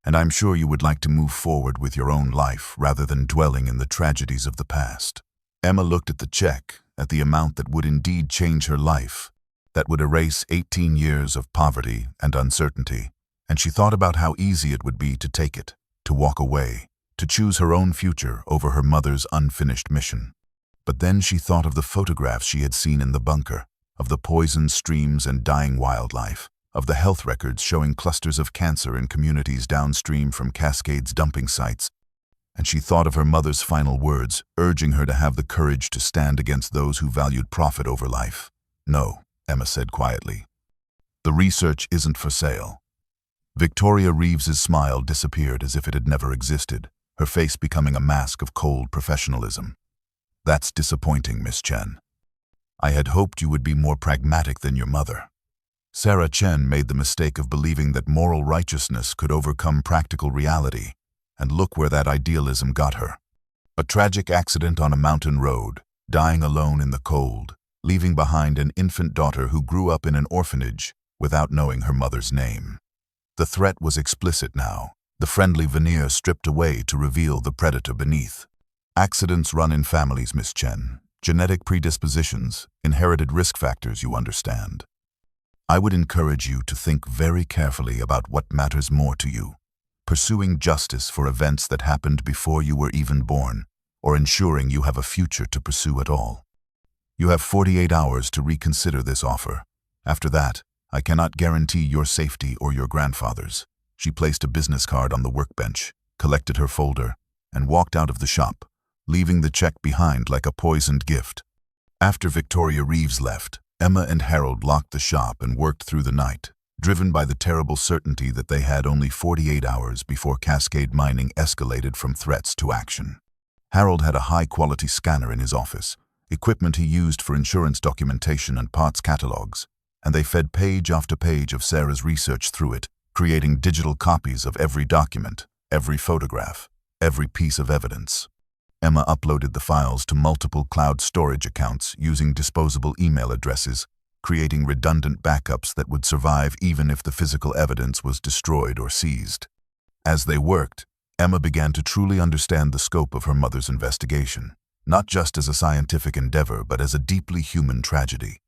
and I'm sure you would like to move forward with your own life rather than dwelling in the tragedies of the past." Emma looked at the check, at the amount that would indeed change her life, that would erase 18 years of poverty and uncertainty, and she thought about how easy it would be to take it, to walk away, to choose her own future over her mother's unfinished mission. But then she thought of the photographs she had seen in the bunker, of the poisoned streams and dying wildlife, of the health records showing clusters of cancer in communities downstream from Cascade's dumping sites, and she thought of her mother's final words, urging her to have the courage to stand against those who valued profit over life. "No," Emma said quietly. "The research isn't for sale." Victoria Reeves's smile disappeared as if it had never existed, her face becoming a mask of cold professionalism. "That's disappointing, Miss Chen. I had hoped you would be more pragmatic than your mother." Sarah Chen made the mistake of believing that moral righteousness could overcome practical reality, and look where that idealism got her. A tragic accident on a mountain road, dying alone in the cold, leaving behind an infant daughter who grew up in an orphanage without knowing her mother's name. The threat was explicit now, the friendly veneer stripped away to reveal the predator beneath. Accidents run in families, Miss Chen. Genetic predispositions, inherited risk factors, you understand. I would encourage you to think very carefully about what matters more to you: pursuing justice for events that happened before you were even born, or ensuring you have a future to pursue at all. You have 48 hours to reconsider this offer. After that, I cannot guarantee your safety or your grandfather's. She placed a business card on the workbench, collected her folder, and walked out of the shop, leaving the check behind like a poisoned gift. After Victoria Reeves left, Emma and Harold locked the shop and worked through the night, driven by the terrible certainty that they had only 48 hours before Cascade Mining escalated from threats to action. Harold had a high-quality scanner in his office, equipment he used for insurance documentation and parts catalogs, and they fed page after page of Sarah's research through it, creating digital copies of every document, every photograph, every piece of evidence. Emma uploaded the files to multiple cloud storage accounts using disposable email addresses, creating redundant backups that would survive even if the physical evidence was destroyed or seized. As they worked, Emma began to truly understand the scope of her mother's investigation, not just as a scientific endeavor but as a deeply human tragedy.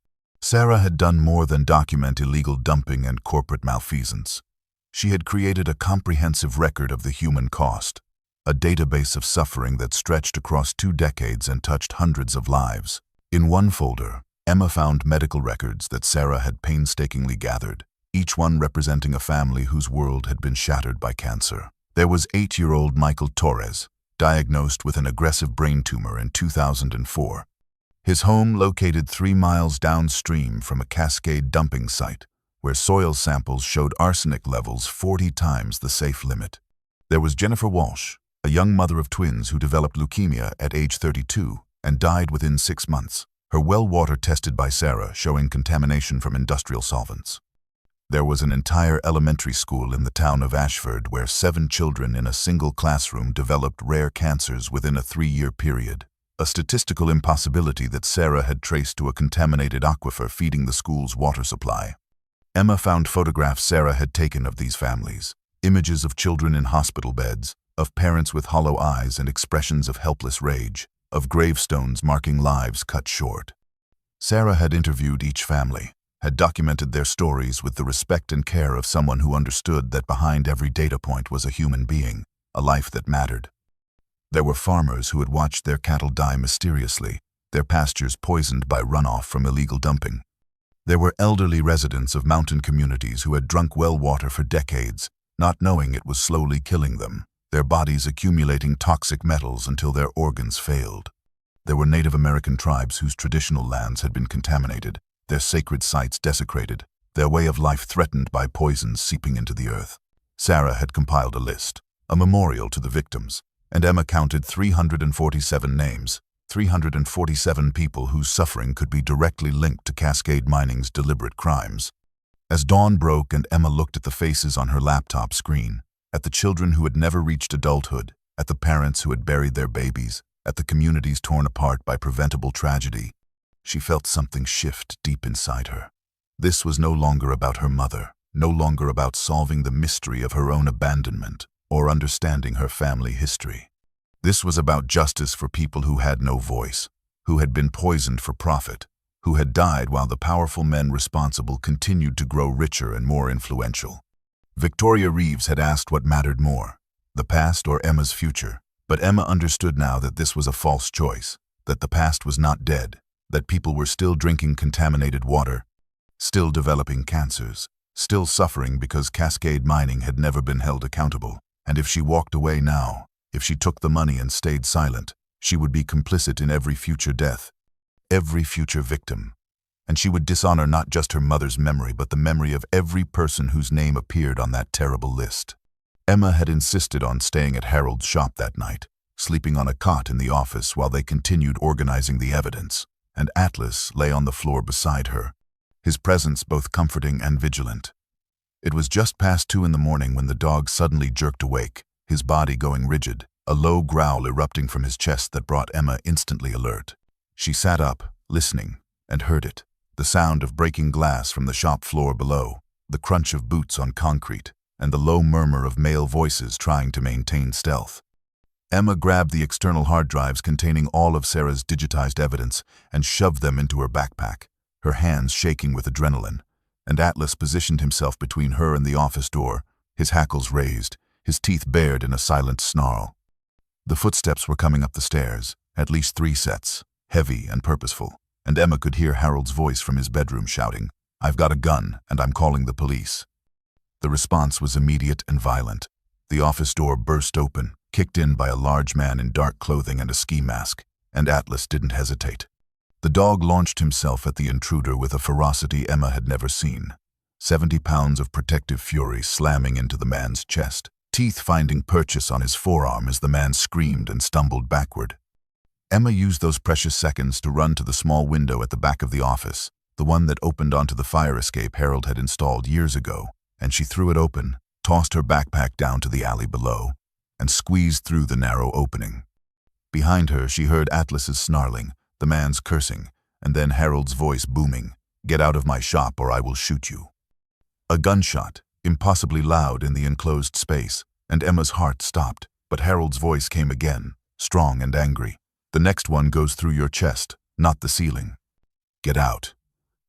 Sarah had done more than document illegal dumping and corporate malfeasance. She had created a comprehensive record of the human cost, a database of suffering that stretched across 2 decades and touched hundreds of lives. In one folder, Emma found medical records that Sarah had painstakingly gathered, each one representing a family whose world had been shattered by cancer. There was 8-year-old Michael Torres, diagnosed with an aggressive brain tumor in 2004. His home located 3 miles downstream from a Cascade dumping site, where soil samples showed arsenic levels 40 times the safe limit. There was Jennifer Walsh, a young mother of twins who developed leukemia at age 32 and died within 6 months, her well water tested by Sarah showing contamination from industrial solvents. There was an entire elementary school in the town of Ashford where 7 children in a single classroom developed rare cancers within a 3-year period, a statistical impossibility that Sarah had traced to a contaminated aquifer feeding the school's water supply. Emma found photographs Sarah had taken of these families, images of children in hospital beds, of parents with hollow eyes and expressions of helpless rage, of gravestones marking lives cut short. Sarah had interviewed each family, had documented their stories with the respect and care of someone who understood that behind every data point was a human being, a life that mattered. There were farmers who had watched their cattle die mysteriously, their pastures poisoned by runoff from illegal dumping. There were elderly residents of mountain communities who had drunk well water for decades, not knowing it was slowly killing them, their bodies accumulating toxic metals until their organs failed. There were Native American tribes whose traditional lands had been contaminated, their sacred sites desecrated, their way of life threatened by poisons seeping into the earth. Sarah had compiled a list, a memorial to the victims, and Emma counted 347 names, 347 people whose suffering could be directly linked to Cascade Mining's deliberate crimes. As dawn broke and Emma looked at the faces on her laptop screen, at the children who had never reached adulthood, at the parents who had buried their babies, at the communities torn apart by preventable tragedy, she felt something shift deep inside her. This was no longer about her mother, no longer about solving the mystery of her own abandonment or understanding her family history. This was about justice for people who had no voice, who had been poisoned for profit, who had died while the powerful men responsible continued to grow richer and more influential. Victoria Reeves had asked what mattered more, the past or Emma's future, but Emma understood now that this was a false choice, that the past was not dead, that people were still drinking contaminated water, still developing cancers, still suffering because Cascade Mining had never been held accountable, and if she walked away now, If she took the money and stayed silent, she would be complicit in every future death, every future victim. And she would dishonor not just her mother's memory, but the memory of every person whose name appeared on that terrible list. Emma had insisted on staying at Harold's shop that night, sleeping on a cot in the office while they continued organizing the evidence, and Atlas lay on the floor beside her, his presence both comforting and vigilant. It was just past 2 in the morning when the dog suddenly jerked awake, his body going rigid, a low growl erupting from his chest that brought Emma instantly alert. She sat up, listening, and heard it, the sound of breaking glass from the shop floor below, the crunch of boots on concrete, and the low murmur of male voices trying to maintain stealth. Emma grabbed the external hard drives containing all of Sarah's digitized evidence and shoved them into her backpack, her hands shaking with adrenaline, and Atlas positioned himself between her and the office door, his hackles raised, his teeth bared in a silent snarl. The footsteps were coming up the stairs, at least 3 sets, heavy and purposeful, and Emma could hear Harold's voice from his bedroom shouting, "I've got a gun, and I'm calling the police." The response was immediate and violent. The office door burst open, kicked in by a large man in dark clothing and a ski mask, and Atlas didn't hesitate. The dog launched himself at the intruder with a ferocity Emma had never seen, 70 pounds of protective fury slamming into the man's chest, teeth finding purchase on his forearm as the man screamed and stumbled backward. Emma used those precious seconds to run to the small window at the back of the office, the one that opened onto the fire escape Harold had installed years ago, and she threw it open, tossed her backpack down to the alley below, and squeezed through the narrow opening. Behind her, she heard Atlas's snarling, the man's cursing, and then Harold's voice booming, "Get out of my shop or I will shoot you." A gunshot, impossibly loud in the enclosed space, and Emma's heart stopped, but Harold's voice came again, strong and angry. "The next one goes through your chest, not the ceiling. Get out."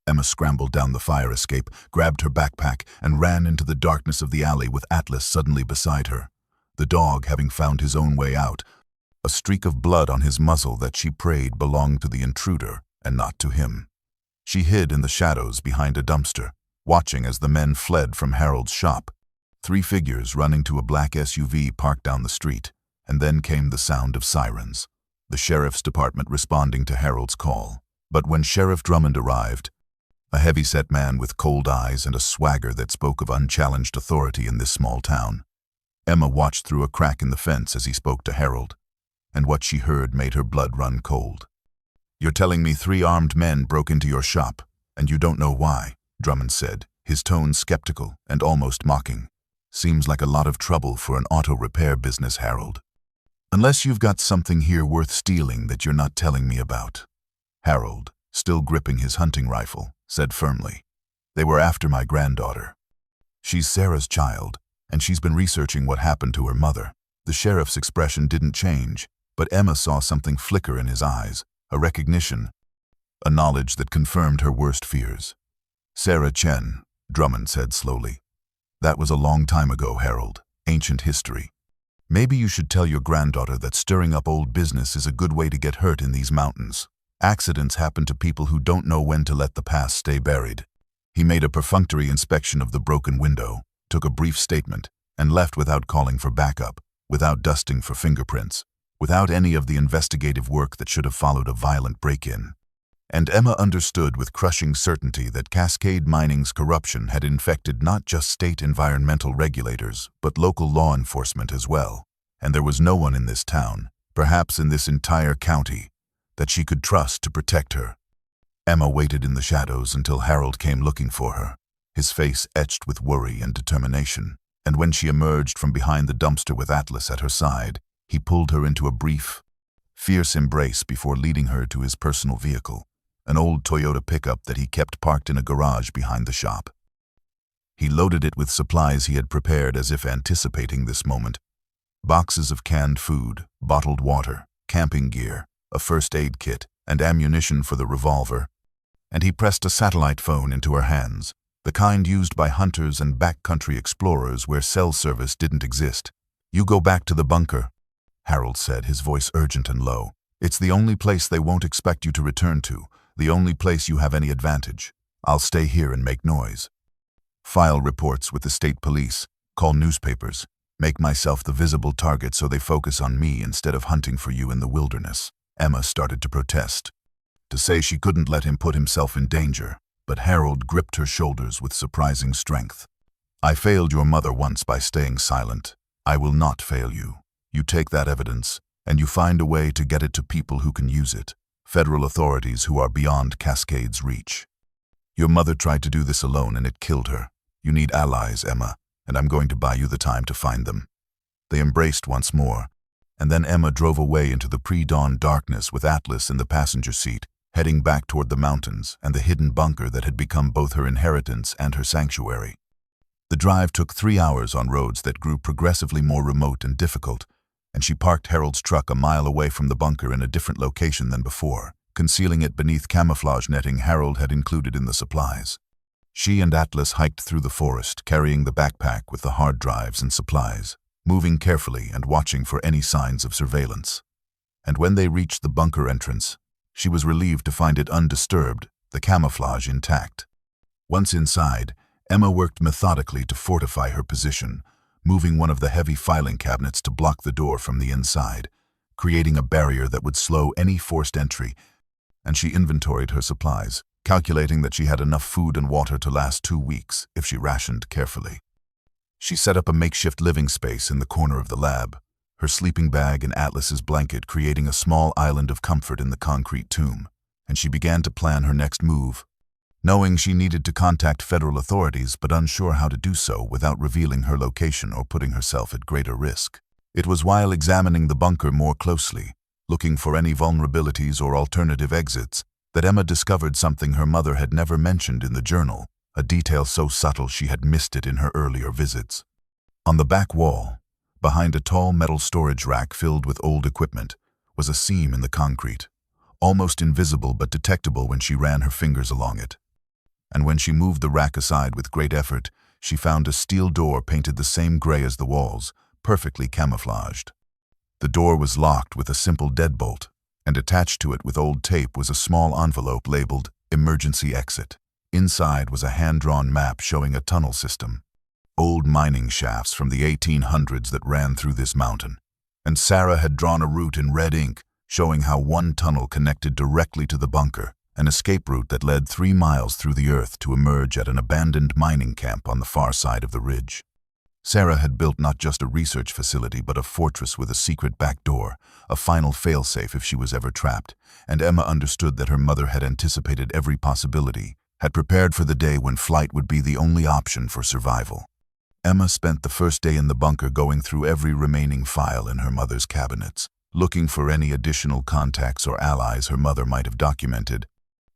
Emma scrambled down the fire escape, grabbed her backpack, and ran into the darkness of the alley with Atlas suddenly beside her, the dog having found his own way out, a streak of blood on his muzzle that she prayed belonged to the intruder and not to him. She hid in the shadows behind a dumpster, watching as the men fled from Harold's shop, 3 figures running to a black SUV parked down the street, and then came the sound of sirens, the sheriff's department responding to Harold's call. But when Sheriff Drummond arrived, a heavy-set man with cold eyes and a swagger that spoke of unchallenged authority in this small town, Emma watched through a crack in the fence as he spoke to Harold, and what she heard made her blood run cold. "You're telling me 3 armed men broke into your shop, and you don't know why," Drummond said, his tone skeptical and almost mocking. "Seems like a lot of trouble for an auto repair business, Harold. Unless you've got something here worth stealing that you're not telling me about." Harold, still gripping his hunting rifle, said firmly, "They were after my granddaughter. She's Sarah's child, and she's been researching what happened to her mother." The sheriff's expression didn't change, but Emma saw something flicker in his eyes, a recognition, a knowledge that confirmed her worst fears. "Sarah Chen," Drummond said slowly. "That was a long time ago, Harold, ancient history. Maybe you should tell your granddaughter that stirring up old business is a good way to get hurt in these mountains. Accidents happen to people who don't know when to let the past stay buried." He made a perfunctory inspection of the broken window, took a brief statement, and left without calling for backup, without dusting for fingerprints, without any of the investigative work that should have followed a violent break-in. And Emma understood with crushing certainty that Cascade Mining's corruption had infected not just state environmental regulators, but local law enforcement as well. And there was no one in this town, perhaps in this entire county, that she could trust to protect her. Emma waited in the shadows until Harold came looking for her, his face etched with worry and determination. And when she emerged from behind the dumpster with Atlas at her side, he pulled her into a brief, fierce embrace before leading her to his personal vehicle, an old Toyota pickup that he kept parked in a garage behind the shop. He loaded it with supplies he had prepared as if anticipating this moment: boxes of canned food, bottled water, camping gear, a first aid kit, and ammunition for the revolver. And he pressed a satellite phone into her hands, the kind used by hunters and backcountry explorers where cell service didn't exist. "You go back to the bunker," Harold said, his voice urgent and low. "It's the only place they won't expect you to return to, the only place you have any advantage. I'll stay here and make noise. File reports with the state police, call newspapers, Make myself the visible target so they focus on me instead of hunting for you in the wilderness. Emma started to protest, to say she couldn't let him put himself in danger, but Harold gripped her shoulders with surprising strength. I failed your mother once by staying silent. I will not fail you. You take that evidence, and you find a way to get it to people who can use it, federal authorities who are beyond Cascade's reach. Your mother tried to do this alone and it killed her. You need allies, Emma, and I'm going to buy you the time to find them. They embraced once more, and then Emma drove away into the pre-dawn darkness with Atlas in the passenger seat, heading back toward the mountains and the hidden bunker that had become both her inheritance and her sanctuary. The drive took 3 hours on roads that grew progressively more remote and difficult, and she parked Harold's truck a mile away from the bunker in a different location than before, concealing it beneath camouflage netting Harold had included in the supplies. She and Atlas hiked through the forest, carrying the backpack with the hard drives and supplies, moving carefully and watching for any signs of surveillance. And when they reached the bunker entrance, she was relieved to find it undisturbed, the camouflage intact. Once inside, Emma worked methodically to fortify her position, moving one of the heavy filing cabinets to block the door from the inside, creating a barrier that would slow any forced entry, and she inventoried her supplies, calculating that she had enough food and water to last 2 weeks if she rationed carefully. She set up a makeshift living space in the corner of the lab, her sleeping bag and Atlas's blanket creating a small island of comfort in the concrete tomb, and she began to plan her next move, knowing she needed to contact federal authorities but unsure how to do so without revealing her location or putting herself at greater risk. It was while examining the bunker more closely, looking for any vulnerabilities or alternative exits, that Emma discovered something her mother had never mentioned in the journal, a detail so subtle she had missed it in her earlier visits. On the back wall, behind a tall metal storage rack filled with old equipment, was a seam in the concrete, almost invisible but detectable when she ran her fingers along it. And when she moved the rack aside with great effort, she found a steel door painted the same gray as the walls, perfectly camouflaged. The door was locked with a simple deadbolt, and attached to it with old tape was a small envelope labeled Emergency Exit. Inside was a hand-drawn map showing a tunnel system, old mining shafts from the 1800s that ran through this mountain, and Sarah had drawn a route in red ink showing how one tunnel connected directly to the bunker, an escape route that led 3 miles through the earth to emerge at an abandoned mining camp on the far side of the ridge. Sarah had built not just a research facility but a fortress with a secret back door, a final failsafe if she was ever trapped, and Emma understood that her mother had anticipated every possibility, had prepared for the day when flight would be the only option for survival. Emma spent the first day in the bunker going through every remaining file in her mother's cabinets, looking for any additional contacts or allies her mother might have documented,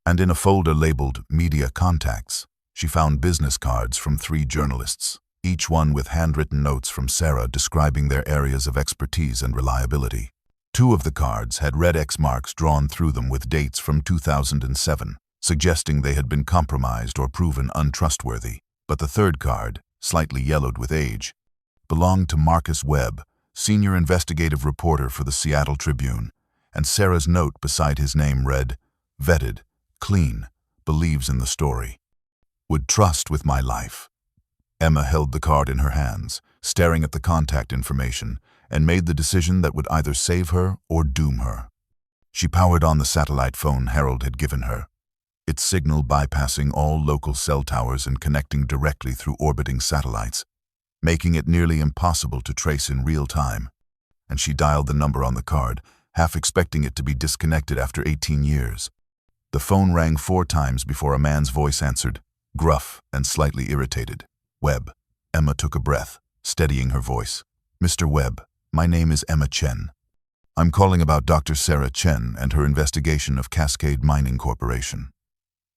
and in a folder labeled Media Contacts, she found business cards from 3 journalists, each one with handwritten notes from Sarah describing their areas of expertise and reliability. 2 of the cards had red X marks drawn through them with dates from 2007, suggesting they had been compromised or proven untrustworthy, but the 3rd card, slightly yellowed with age, belonged to Marcus Webb, senior investigative reporter for the Seattle Tribune, and Sarah's note beside his name read, "Vetted, clean, believes in the story. Would trust with my life." Emma held the card in her hands, staring at the contact information, and made the decision that would either save her or doom her. She powered on the satellite phone Harold had given her, its signal bypassing all local cell towers and connecting directly through orbiting satellites, making it nearly impossible to trace in real time. And she dialed the number on the card, half expecting it to be disconnected after 18 years. The phone rang 4 times before a man's voice answered, gruff and slightly irritated. "Webb." Emma took a breath, steadying her voice. "Mr. Webb, my name is Emma Chen. I'm calling about Dr. Sarah Chen and her investigation of Cascade Mining Corporation."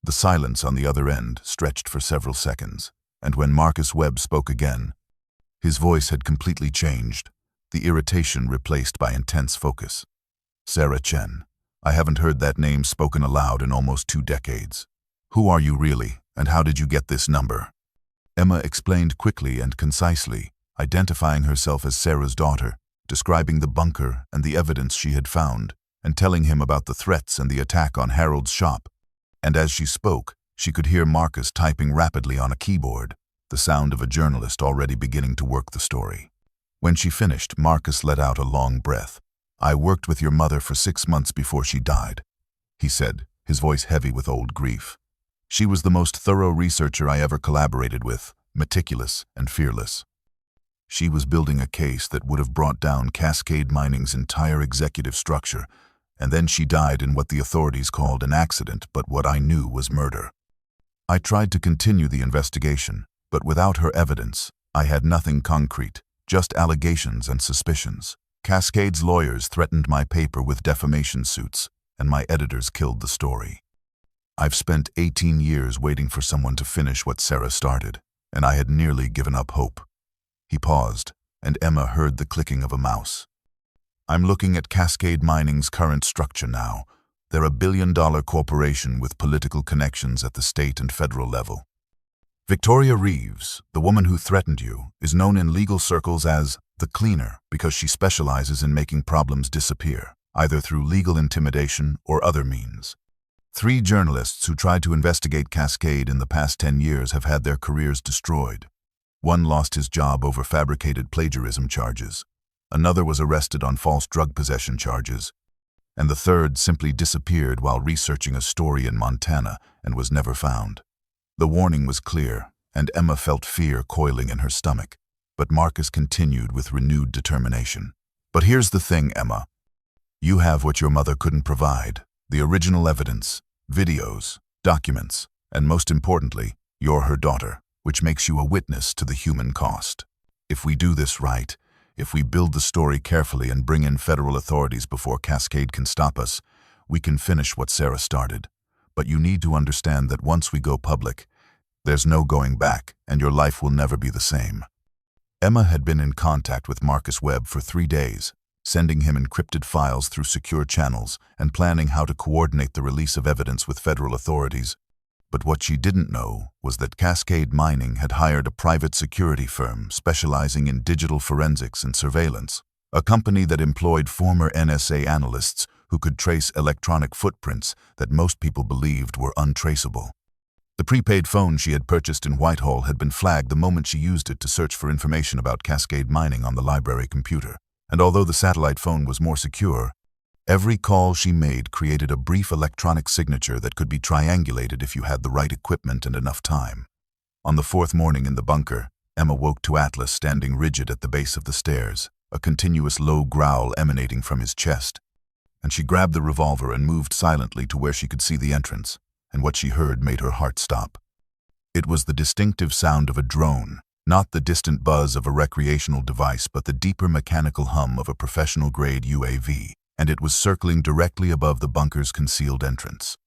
The silence on the other end stretched for several seconds, and when Marcus Webb spoke again, his voice had completely changed, the irritation replaced by intense focus. "Sarah Chen. I haven't heard that name spoken aloud in almost 2 decades. Who are you really, and how did you get this number?" Emma explained quickly and concisely, identifying herself as Sarah's daughter, describing the bunker and the evidence she had found, and telling him about the threats and the attack on Harold's shop. And as she spoke, she could hear Marcus typing rapidly on a keyboard, the sound of a journalist already beginning to work the story. When she finished, Marcus let out a long breath. "I worked with your mother for 6 months before she died," he said, his voice heavy with old grief. "She was the most thorough researcher I ever collaborated with, meticulous and fearless. She was building a case that would have brought down Cascade Mining's entire executive structure, and then she died in what the authorities called an accident, but what I knew was murder. I tried to continue the investigation, but without her evidence, I had nothing concrete, just allegations and suspicions. Cascade's lawyers threatened my paper with defamation suits, and my editors killed the story. I've spent 18 years waiting for someone to finish what Sarah started, and I had nearly given up hope." He paused, and Emma heard the clicking of a mouse. "I'm looking at Cascade Mining's current structure now. They're a billion-dollar corporation with political connections at the state and federal level. Victoria Reeves, the woman who threatened you, is known in legal circles as the Cleaner because she specializes in making problems disappear, either through legal intimidation or other means. 3 journalists who tried to investigate Cascade in the past 10 years have had their careers destroyed. One lost his job over fabricated plagiarism charges. Another was arrested on false drug possession charges. And the third simply disappeared while researching a story in Montana and was never found." The warning was clear, and Emma felt fear coiling in her stomach, but Marcus continued with renewed determination. "But here's the thing, Emma. You have what your mother couldn't provide, the original evidence, videos, documents, and most importantly, you're her daughter, which makes you a witness to the human cost. If we do this right, if we build the story carefully and bring in federal authorities before Cascade can stop us, we can finish what Sarah started. But you need to understand that once we go public, there's no going back, and your life will never be the same." Emma had been in contact with Marcus Webb for 3 days, sending him encrypted files through secure channels and planning how to coordinate the release of evidence with federal authorities. But what she didn't know was that Cascade Mining had hired a private security firm specializing in digital forensics and surveillance, a company that employed former NSA analysts who could trace electronic footprints that most people believed were untraceable. The prepaid phone she had purchased in Whitehall had been flagged the moment she used it to search for information about Cascade Mining on the library computer, and although the satellite phone was more secure, every call she made created a brief electronic signature that could be triangulated if you had the right equipment and enough time. On the 4th morning in the bunker, Emma woke to Atlas standing rigid at the base of the stairs, a continuous low growl emanating from his chest. And she grabbed the revolver and moved silently to where she could see the entrance, and what she heard made her heart stop. It was the distinctive sound of a drone, not the distant buzz of a recreational device, but the deeper mechanical hum of a professional-grade UAV, and it was circling directly above the bunker's concealed entrance.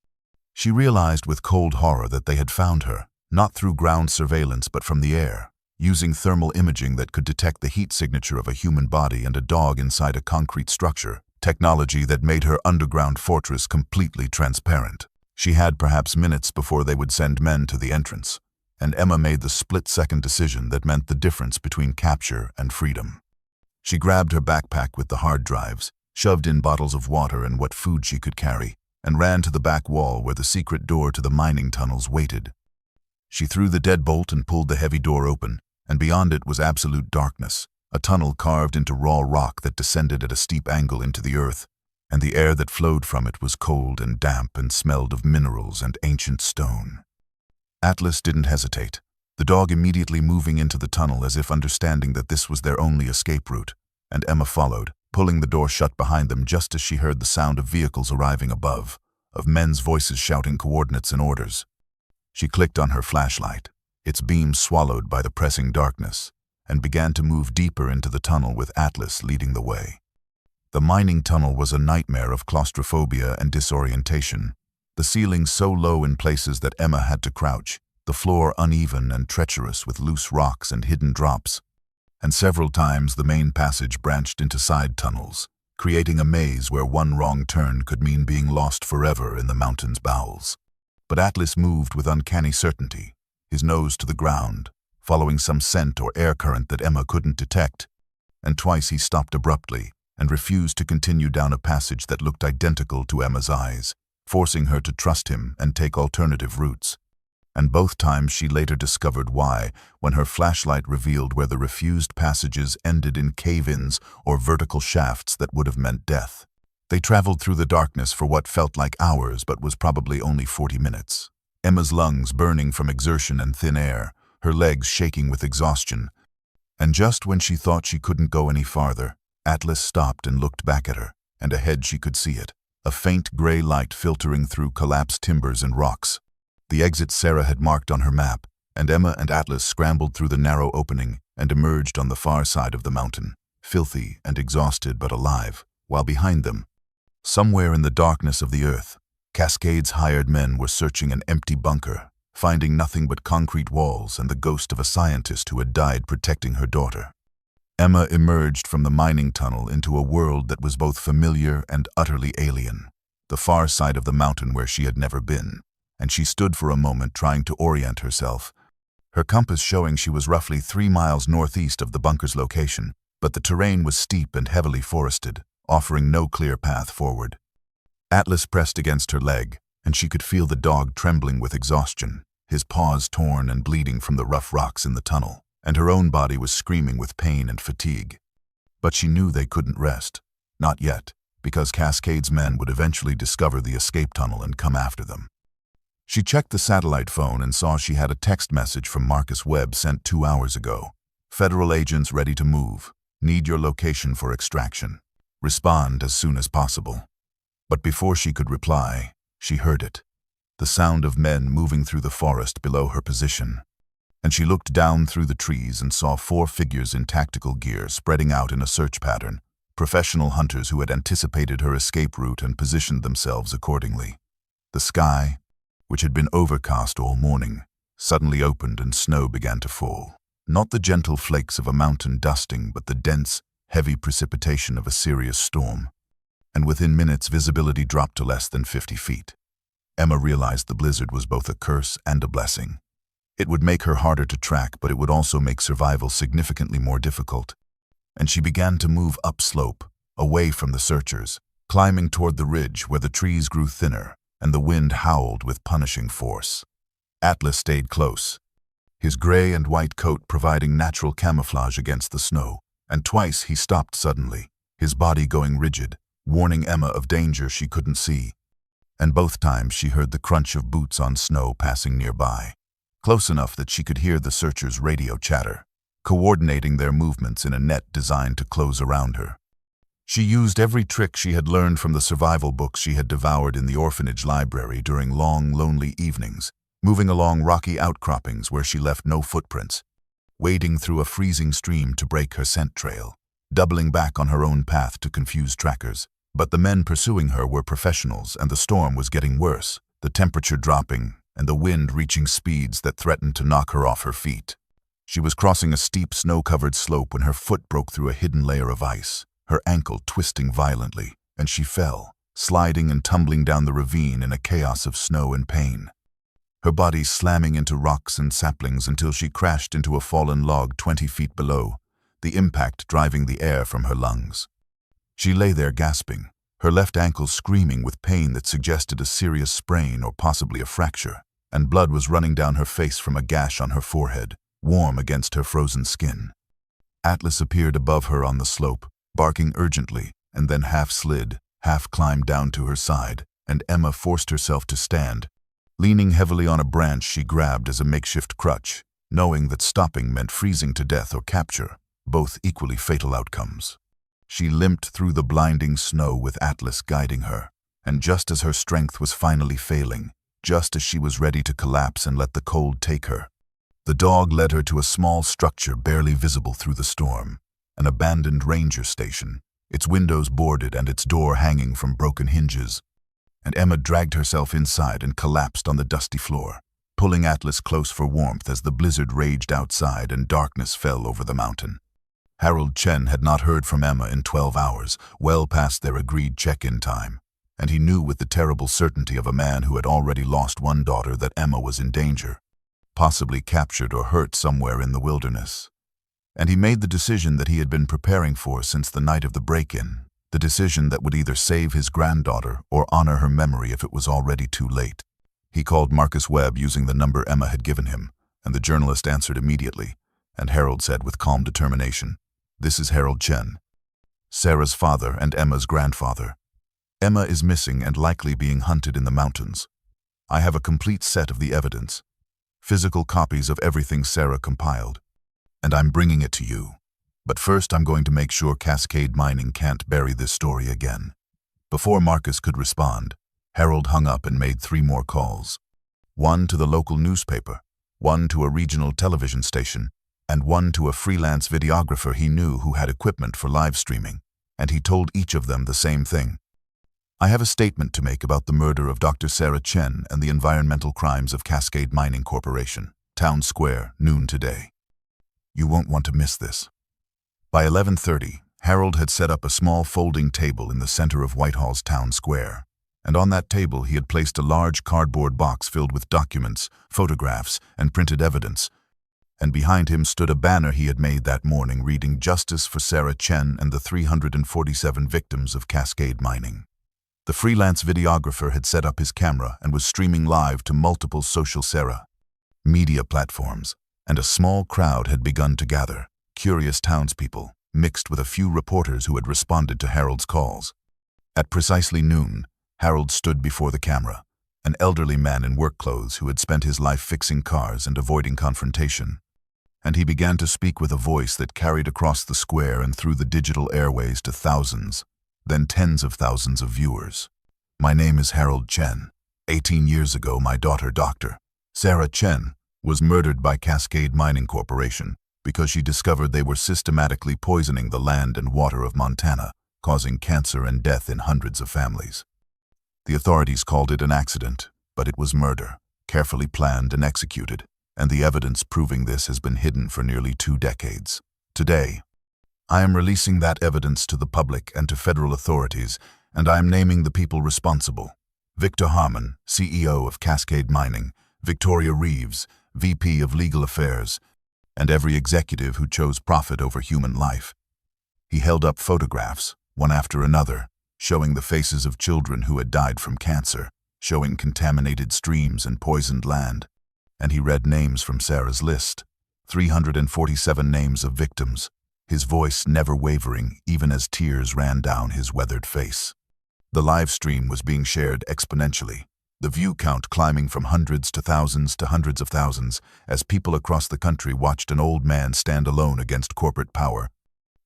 She realized with cold horror that they had found her, not through ground surveillance but from the air, using thermal imaging that could detect the heat signature of a human body and a dog inside a concrete structure, technology that made her underground fortress completely transparent. She had perhaps minutes before they would send men to the entrance, and Emma made the split-second decision that meant the difference between capture and freedom. She grabbed her backpack with the hard drives, shoved in bottles of water and what food she could carry, and ran to the back wall where the secret door to the mining tunnels waited. She threw the deadbolt and pulled the heavy door open, and beyond it was absolute darkness, a tunnel carved into raw rock that descended at a steep angle into the earth, and the air that flowed from it was cold and damp and smelled of minerals and ancient stone. Atlas didn't hesitate, the dog immediately moving into the tunnel as if understanding that this was their only escape route, and Emma followed, pulling the door shut behind them just as she heard the sound of vehicles arriving above, of men's voices shouting coordinates and orders. She clicked on her flashlight, its beam swallowed by the pressing darkness, and began to move deeper into the tunnel with Atlas leading the way. The mining tunnel was a nightmare of claustrophobia and disorientation, the ceiling so low in places that Emma had to crouch, the floor uneven and treacherous with loose rocks and hidden drops, and several times the main passage branched into side tunnels, creating a maze where one wrong turn could mean being lost forever in the mountain's bowels. But Atlas moved with uncanny certainty, his nose to the ground, following some scent or air current that Emma couldn't detect, and twice he stopped abruptly and refused to continue down a passage that looked identical to Emma's eyes, forcing her to trust him and take alternative routes. and both times she later discovered why when her flashlight revealed where the refused passages ended in cave-ins or vertical shafts that would have meant death. They traveled through the darkness for what felt like hours but was probably only 40 minutes. Emma's lungs burning from exertion and thin air, her legs shaking with exhaustion. And just when she thought she couldn't go any farther, Atlas stopped and looked back at her, and ahead she could see it, a faint gray light filtering through collapsed timbers and rocks. The exit Sarah had marked on her map, and Emma and Atlas scrambled through the narrow opening and emerged on the far side of the mountain, filthy and exhausted but alive, while behind them, somewhere in the darkness of the earth, Cascade's hired men were searching an empty bunker, finding nothing but concrete walls and the ghost of a scientist who had died protecting her daughter. Emma emerged from the mining tunnel into a world that was both familiar and utterly alien, the far side of the mountain where she had never been, and she stood for a moment trying to orient herself, her compass showing she was roughly 3 miles northeast of the bunker's location, but the terrain was steep and heavily forested, offering no clear path forward. Atlas pressed against her leg, and she could feel the dog trembling with exhaustion, his paws torn and bleeding from the rough rocks in the tunnel, and her own body was screaming with pain and fatigue. But she knew they couldn't rest. Not yet, because Cascade's men would eventually discover the escape tunnel and come after them. She checked the satellite phone and saw she had a text message from Marcus Webb sent 2 hours ago. Federal agents ready to move. Need your location for extraction. Respond as soon as possible. But before she could reply, she heard it. The sound of men moving through the forest below her position. And she looked down through the trees and saw 4 figures in tactical gear spreading out in a search pattern, professional hunters who had anticipated her escape route and positioned themselves accordingly. The sky, which had been overcast all morning, suddenly opened and snow began to fall. Not the gentle flakes of a mountain dusting, but the dense, heavy precipitation of a serious storm. And within minutes visibility dropped to less than 50 feet. Emma realized the blizzard was both a curse and a blessing. It would make her harder to track, but it would also make survival significantly more difficult. And she began to move upslope, away from the searchers, climbing toward the ridge where the trees grew thinner and the wind howled with punishing force. Atlas stayed close, his gray and white coat providing natural camouflage against the snow, and twice he stopped suddenly, his body going rigid, warning Emma of danger she couldn't see. And both times she heard the crunch of boots on snow passing nearby, close enough that she could hear the searchers' radio chatter, coordinating their movements in a net designed to close around her. She used every trick she had learned from the survival books she had devoured in the orphanage library during long, lonely evenings, moving along rocky outcroppings where she left no footprints, wading through a freezing stream to break her scent trail, doubling back on her own path to confuse trackers. But the men pursuing her were professionals, and the storm was getting worse, the temperature dropping, and the wind reaching speeds that threatened to knock her off her feet. She was crossing a steep, snow-covered slope when her foot broke through a hidden layer of ice, her ankle twisting violently, and she fell, sliding and tumbling down the ravine in a chaos of snow and pain. Her body slamming into rocks and saplings until she crashed into a fallen log 20 feet below, the impact driving the air from her lungs. She lay there gasping, her left ankle screaming with pain that suggested a serious sprain or possibly a fracture, and blood was running down her face from a gash on her forehead, warm against her frozen skin. Atlas appeared above her on the slope, barking urgently, and then half slid, half climbed down to her side, and Emma forced herself to stand, leaning heavily on a branch she grabbed as a makeshift crutch, knowing that stopping meant freezing to death or capture, both equally fatal outcomes. She limped through the blinding snow with Atlas guiding her, and just as her strength was finally failing, just as she was ready to collapse and let the cold take her, the dog led her to a small structure barely visible through the storm, an abandoned ranger station, its windows boarded and its door hanging from broken hinges. And Emma dragged herself inside and collapsed on the dusty floor, pulling Atlas close for warmth as the blizzard raged outside and darkness fell over the mountain. Harold Chen had not heard from Emma in 12 hours, well past their agreed check-in time, and he knew with the terrible certainty of a man who had already lost one daughter that Emma was in danger, possibly captured or hurt somewhere in the wilderness. And he made the decision that he had been preparing for since the night of the break-in, the decision that would either save his granddaughter or honor her memory if it was already too late. He called Marcus Webb using the number Emma had given him, and the journalist answered immediately, and Harold said with calm determination, "This is Harold Chen, Sarah's father and Emma's grandfather. Emma is missing and likely being hunted in the mountains. I have a complete set of the evidence, physical copies of everything Sarah compiled, and I'm bringing it to you. But first I'm going to make sure Cascade Mining can't bury this story again." Before Marcus could respond, Harold hung up and made 3 more calls. One to the local newspaper, one to a regional television station, and one to a freelance videographer he knew who had equipment for live streaming, and he told each of them the same thing. "I have a statement to make about the murder of Dr. Sarah Chen and the environmental crimes of Cascade Mining Corporation, Town Square, noon today. You won't want to miss this." By 11:30, Harold had set up a small folding table in the center of Whitehall's Town Square, and on that table he had placed a large cardboard box filled with documents, photographs, and printed evidence, and behind him stood a banner he had made that morning reading "Justice for Sarah Chen and the 347 victims of Cascade Mining." The freelance videographer had set up his camera and was streaming live to multiple social media platforms, and a small crowd had begun to gather, curious townspeople, mixed with a few reporters who had responded to Harold's calls. At precisely noon, Harold stood before the camera, an elderly man in work clothes who had spent his life fixing cars and avoiding confrontation, and he began to speak with a voice that carried across the square and through the digital airways to thousands, then tens of thousands of viewers. "My name is Harold Chen. 18 years ago, my daughter, Dr. Sarah Chen, was murdered by Cascade Mining Corporation because she discovered they were systematically poisoning the land and water of Montana, causing cancer and death in hundreds of families. The authorities called it an accident, but it was murder, carefully planned and executed, and the evidence proving this has been hidden for nearly 2 decades. Today, I am releasing that evidence to the public and to federal authorities, and I am naming the people responsible: Victor Harmon, CEO of Cascade Mining, Victoria Reeves, VP of Legal Affairs, and every executive who chose profit over human life." He held up photographs, one after another, showing the faces of children who had died from cancer, showing contaminated streams and poisoned land, and he read names from Sarah's list, 347 names of victims, his voice never wavering even as tears ran down his weathered face. The live stream was being shared exponentially, the view count climbing from hundreds to thousands to hundreds of thousands as people across the country watched an old man stand alone against corporate power.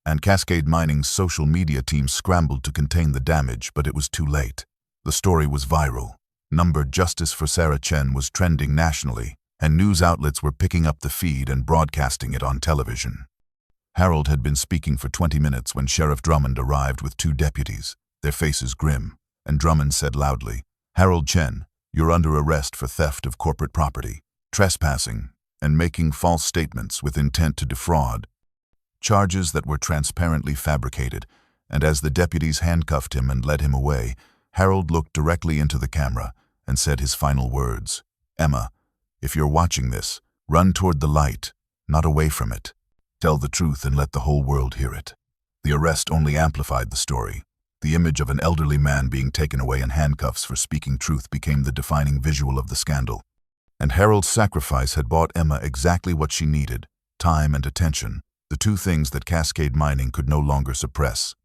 And Cascade Mining's social media team scrambled to contain the damage, but it was too late. The story was viral. Numbered "Justice for Sarah Chen" was trending nationally, and news outlets were picking up the feed and broadcasting it on television. Harold had been speaking for 20 minutes when Sheriff Drummond arrived with 2 deputies, their faces grim, and Drummond said loudly, "Harold Chen, you're under arrest for theft of corporate property, trespassing, and making false statements with intent to defraud." Charges that were transparently fabricated, and as the deputies handcuffed him and led him away, Harold looked directly into the camera and said his final words, "Emma, if you're watching this, run toward the light, not away from it. Tell the truth and let the whole world hear it." The arrest only amplified the story. The image of an elderly man being taken away in handcuffs for speaking truth became the defining visual of the scandal. And Harold's sacrifice had bought Emma exactly what she needed: time and attention, the 2 things that Cascade Mining could no longer suppress.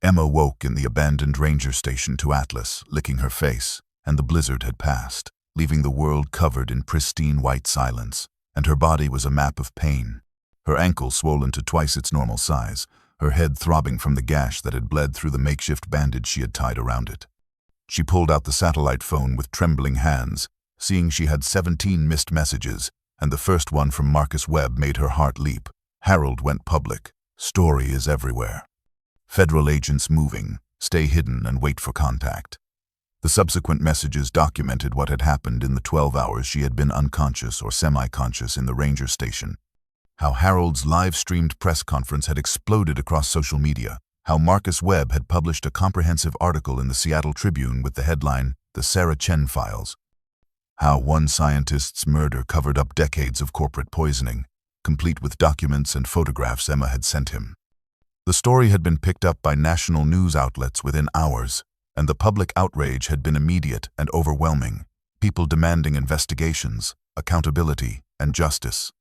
Emma woke in the abandoned ranger station to Atlas, licking her face, and the blizzard had passed, leaving the world covered in pristine white silence, and her body was a map of pain. Her ankle swollen to twice its normal size, her head throbbing from the gash that had bled through the makeshift bandage she had tied around it. She pulled out the satellite phone with trembling hands, seeing she had 17 missed messages, and the first one from Marcus Webb made her heart leap. Harold went public. Story is everywhere. Federal agents moving. Stay hidden and wait for contact. The subsequent messages documented what had happened in the 12 hours she had been unconscious or semi-conscious in the ranger station. How Harold's live-streamed press conference had exploded across social media. How Marcus Webb had published a comprehensive article in the Seattle Tribune with the headline, "The Sarah Chen Files." How one scientist's murder covered up decades of corporate poisoning, complete with documents and photographs Emma had sent him. The story had been picked up by national news outlets within hours, and the public outrage had been immediate and overwhelming. people demanding investigations, accountability, and justice.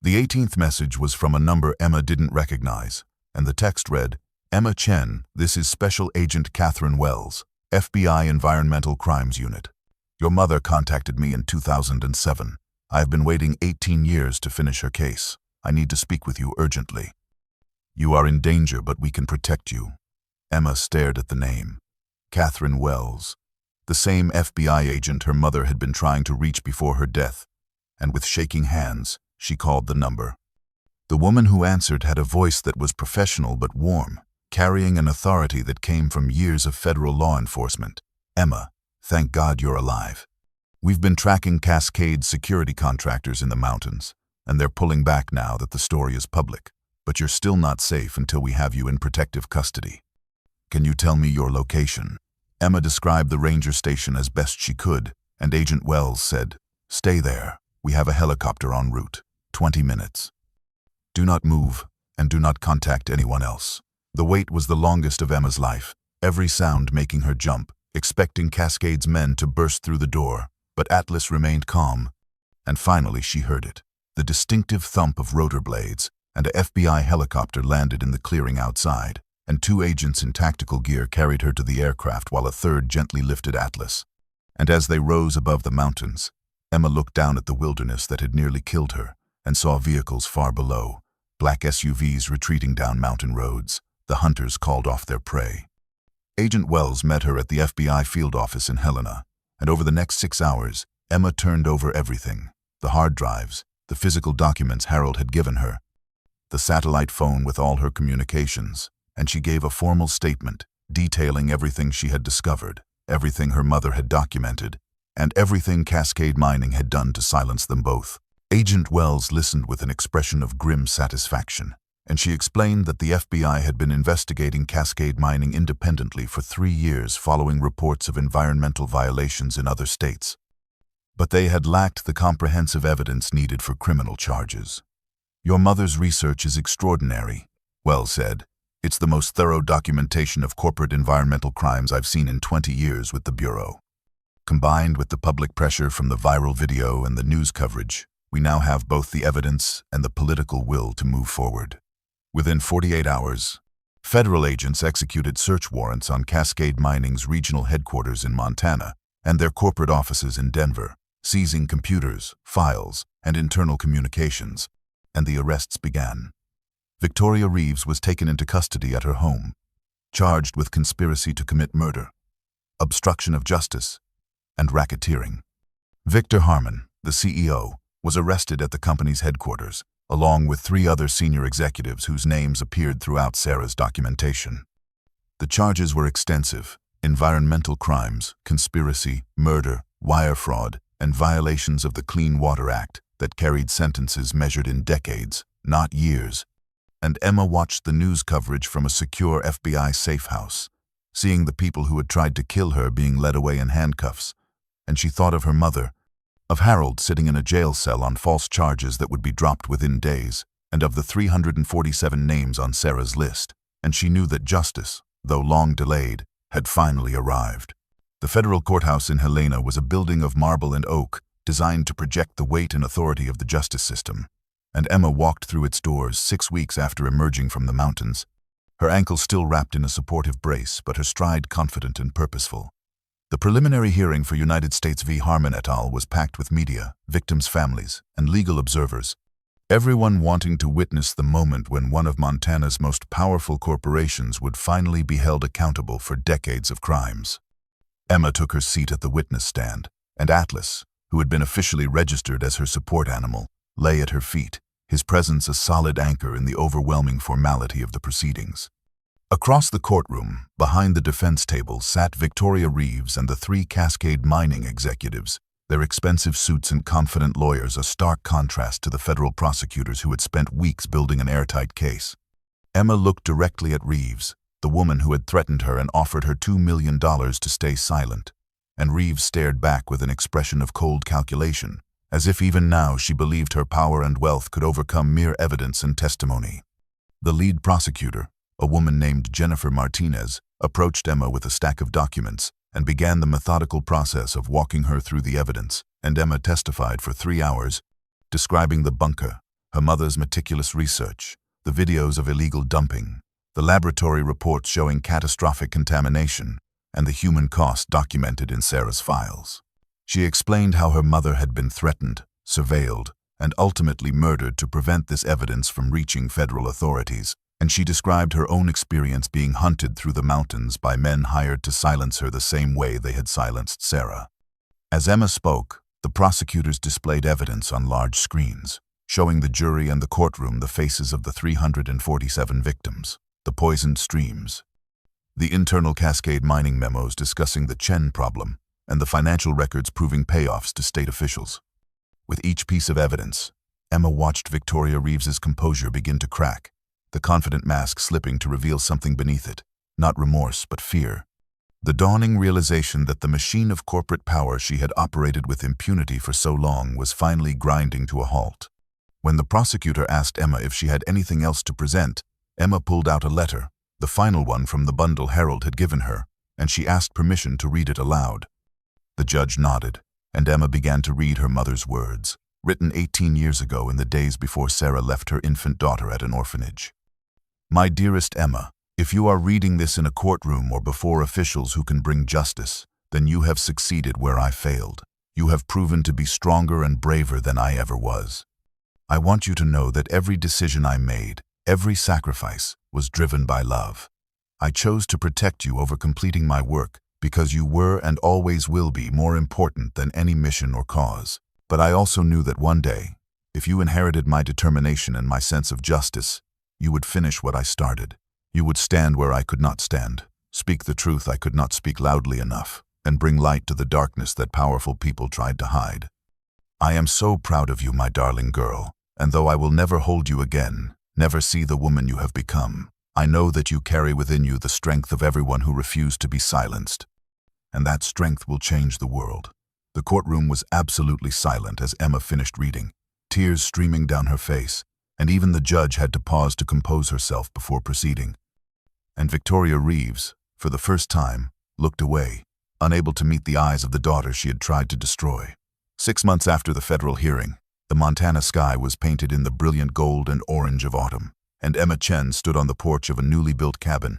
The 18th message was from a number Emma didn't recognize, and the text read, "Emma Chen, this is Special Agent Catherine Wells, FBI Environmental Crimes Unit. Your mother contacted me in 2007. I have been waiting 18 years to finish her case. I need to speak with you urgently. You are in danger, but we can protect you." Emma stared at the name. Catherine Wells, the same FBI agent her mother had been trying to reach before her death, and with shaking hands, she called the number. The woman who answered had a voice that was professional but warm, carrying an authority that came from years of federal law enforcement. "Emma, thank God you're alive. We've been tracking Cascade's security contractors in the mountains, and they're pulling back now that the story is public. But you're still not safe until we have you in protective custody. Can you tell me your location?" Emma described the ranger station as best she could, and Agent Wells said, "Stay there. We have a helicopter en route. 20 minutes. Do not move, and do not contact anyone else." The wait was the longest of Emma's life, every sound making her jump, expecting Cascade's men to burst through the door, but Atlas remained calm. And finally she heard it, the distinctive thump of rotor blades, and a FBI helicopter landed in the clearing outside, and 2 agents in tactical gear carried her to the aircraft while a third gently lifted Atlas. And as they rose above the mountains, Emma looked down at the wilderness that had nearly killed her and saw vehicles far below, black SUVs retreating down mountain roads. The hunters called off their prey. Agent Wells met her at the FBI field office in Helena, and over the next 6 hours, Emma turned over everything, the hard drives, the physical documents Harold had given her, the satellite phone with all her communications, and she gave a formal statement detailing everything she had discovered, everything her mother had documented, and everything Cascade Mining had done to silence them both. Agent Wells listened with an expression of grim satisfaction, and she explained that the FBI had been investigating Cascade Mining independently for 3 years following reports of environmental violations in other states. But they had lacked the comprehensive evidence needed for criminal charges. "Your mother's research is extraordinary," Wells said. "It's the most thorough documentation of corporate environmental crimes I've seen in 20 years with the Bureau. Combined with the public pressure from the viral video and the news coverage, we now have both the evidence and the political will to move forward." Within 48 hours, federal agents executed search warrants on Cascade Mining's regional headquarters in Montana and their corporate offices in Denver, seizing computers, files, and internal communications, and the arrests began. Victoria Reeves was taken into custody at her home, charged with conspiracy to commit murder, obstruction of justice, and racketeering. Victor Harmon, the CEO, was arrested at the company's headquarters, along with 3 other senior executives whose names appeared throughout Sarah's documentation. The charges were extensive: environmental crimes, conspiracy, murder, wire fraud, and violations of the Clean Water Act that carried sentences measured in decades, not years. And Emma watched the news coverage from a secure FBI safe house, seeing the people who had tried to kill her being led away in handcuffs, and she thought of her mother, of Harold sitting in a jail cell on false charges that would be dropped within days, and of the 347 names on Sarah's list, and she knew that justice, though long delayed, had finally arrived. The federal courthouse in Helena was a building of marble and oak designed to project the weight and authority of the justice system, and Emma walked through its doors 6 weeks after emerging from the mountains, her ankle still wrapped in a supportive brace, but her stride confident and purposeful. The preliminary hearing for United States v. Harmon et al. Was packed with media, victims' families, and legal observers, everyone wanting to witness the moment when one of Montana's most powerful corporations would finally be held accountable for decades of crimes. Emma took her seat at the witness stand, and Atlas, who had been officially registered as her support animal, lay at her feet, his presence a solid anchor in the overwhelming formality of the proceedings. Across the courtroom, behind the defense table, sat Victoria Reeves and the 3 Cascade Mining executives, their expensive suits and confident lawyers a stark contrast to the federal prosecutors who had spent weeks building an airtight case. Emma looked directly at Reeves, the woman who had threatened her and offered her $2 million to stay silent, and Reeves stared back with an expression of cold calculation, as if even now she believed her power and wealth could overcome mere evidence and testimony. The lead prosecutor, a woman named Jennifer Martinez, approached Emma with a stack of documents and began the methodical process of walking her through the evidence, and Emma testified for 3 hours, describing the bunker, her mother's meticulous research, the videos of illegal dumping, the laboratory reports showing catastrophic contamination, and the human cost documented in Sarah's files. She explained how her mother had been threatened, surveilled, and ultimately murdered to prevent this evidence from reaching federal authorities, and she described her own experience being hunted through the mountains by men hired to silence her the same way they had silenced Sarah. As Emma spoke, the prosecutors displayed evidence on large screens, showing the jury and the courtroom the faces of the 347 victims, the poisoned streams, the internal Cascade mining memos discussing the Chen problem, and the financial records proving payoffs to state officials. With each piece of evidence, Emma watched Victoria Reeves's composure begin to crack, the confident mask slipping to reveal something beneath it, not remorse but fear. The dawning realization that the machine of corporate power she had operated with impunity for so long was finally grinding to a halt. When the prosecutor asked Emma if she had anything else to present, Emma pulled out a letter, the final one from the bundle Harold had given her, and she asked permission to read it aloud. The judge nodded, and Emma began to read her mother's words, written 18 years ago in the days before Sarah left her infant daughter at an orphanage. My dearest Emma, if you are reading this in a courtroom or before officials who can bring justice, then you have succeeded where I failed. You have proven to be stronger and braver than I ever was. I want you to know that every decision I made, every sacrifice, was driven by love. I chose to protect you over completing my work because you were and always will be more important than any mission or cause. But I also knew that one day, if you inherited my determination and my sense of justice, you would finish what I started. You would stand where I could not stand, speak the truth I could not speak loudly enough, and bring light to the darkness that powerful people tried to hide. I am so proud of you, my darling girl, and though I will never hold you again, never see the woman you have become, I know that you carry within you the strength of everyone who refused to be silenced. And that strength will change the world. The courtroom was absolutely silent as Emma finished reading, tears streaming down her face, and even the judge had to pause to compose herself before proceeding. And Victoria Reeves, for the first time, looked away, unable to meet the eyes of the daughter she had tried to destroy. 6 months after the federal hearing, the Montana sky was painted in the brilliant gold and orange of autumn, and Emma Chen stood on the porch of a newly built cabin,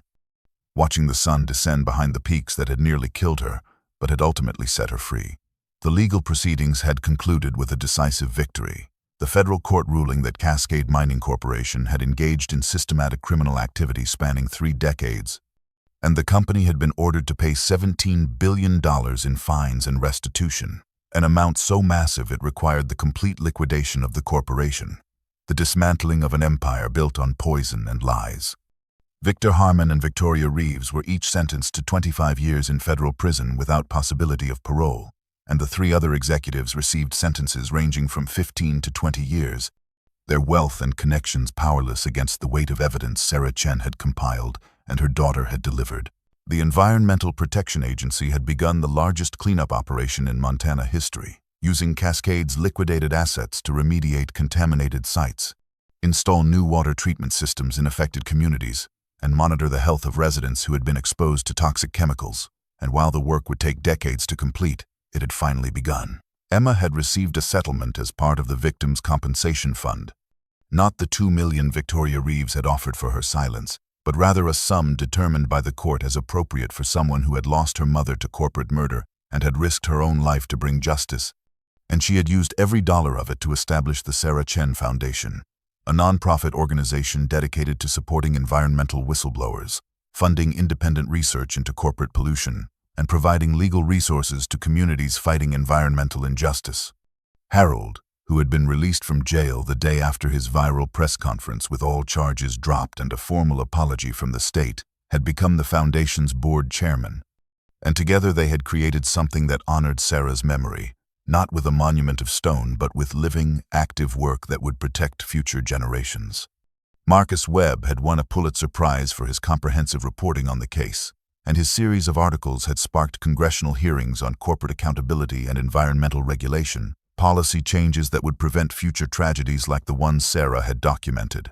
watching the sun descend behind the peaks that had nearly killed her, but had ultimately set her free. The legal proceedings had concluded with a decisive victory, the federal court ruling that Cascade Mining Corporation had engaged in systematic criminal activity spanning 3 decades, and the company had been ordered to pay $17 billion in fines and restitution, an amount so massive it required the complete liquidation of the corporation, the dismantling of an empire built on poison and lies. Victor Harmon and Victoria Reeves were each sentenced to 25 years in federal prison without possibility of parole, and the 3 other executives received sentences ranging from 15 to 20 years, their wealth and connections powerless against the weight of evidence Sarah Chen had compiled and her daughter had delivered. The Environmental Protection Agency had begun the largest cleanup operation in Montana history, using Cascade's liquidated assets to remediate contaminated sites, install new water treatment systems in affected communities, and monitor the health of residents who had been exposed to toxic chemicals. And while the work would take decades to complete, it had finally begun. Emma had received a settlement as part of the Victims' Compensation Fund, not the $2 million Victoria Reeves had offered for her silence, but rather a sum determined by the court as appropriate for someone who had lost her mother to corporate murder and had risked her own life to bring justice. And she had used every dollar of it to establish the Sarah Chen Foundation, a non-profit organization dedicated to supporting environmental whistleblowers, funding independent research into corporate pollution, and providing legal resources to communities fighting environmental injustice. Harold, who had been released from jail the day after his viral press conference with all charges dropped and a formal apology from the state, had become the foundation's board chairman. And together they had created something that honored Sarah's memory, not with a monument of stone, but with living, active work that would protect future generations. Marcus Webb had won a Pulitzer Prize for his comprehensive reporting on the case, and his series of articles had sparked congressional hearings on corporate accountability and environmental regulation, policy changes that would prevent future tragedies like the ones Sarah had documented.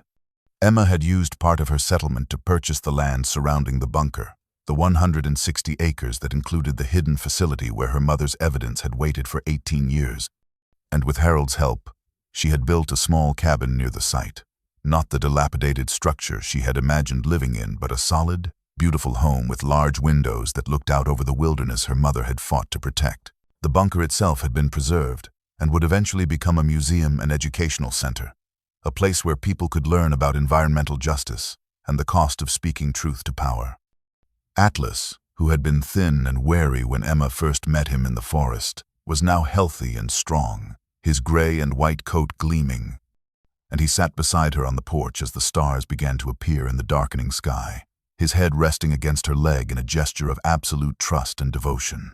Emma had used part of her settlement to purchase the land surrounding the bunker, the 160 acres that included the hidden facility where her mother's evidence had waited for 18 years. And with Harold's help, she had built a small cabin near the site. Not the dilapidated structure she had imagined living in, but a solid, beautiful home with large windows that looked out over the wilderness her mother had fought to protect. The bunker itself had been preserved and would eventually become a museum and educational center, a place where people could learn about environmental justice and the cost of speaking truth to power. Atlas, who had been thin and wary when Emma first met him in the forest, was now healthy and strong, his gray and white coat gleaming, and he sat beside her on the porch as the stars began to appear in the darkening sky, his head resting against her leg in a gesture of absolute trust and devotion.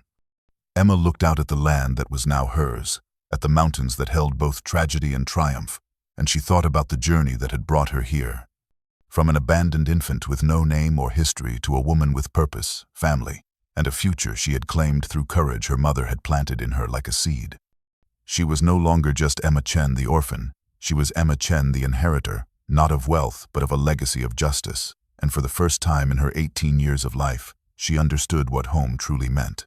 Emma looked out at the land that was now hers, at the mountains that held both tragedy and triumph, and she thought about the journey that had brought her here. From an abandoned infant with no name or history to a woman with purpose, family, and a future she had claimed through courage her mother had planted in her like a seed. She was no longer just Emma Chen the orphan, she was Emma Chen the inheritor, not of wealth but of a legacy of justice, and for the first time in her 18 years of life, she understood what home truly meant.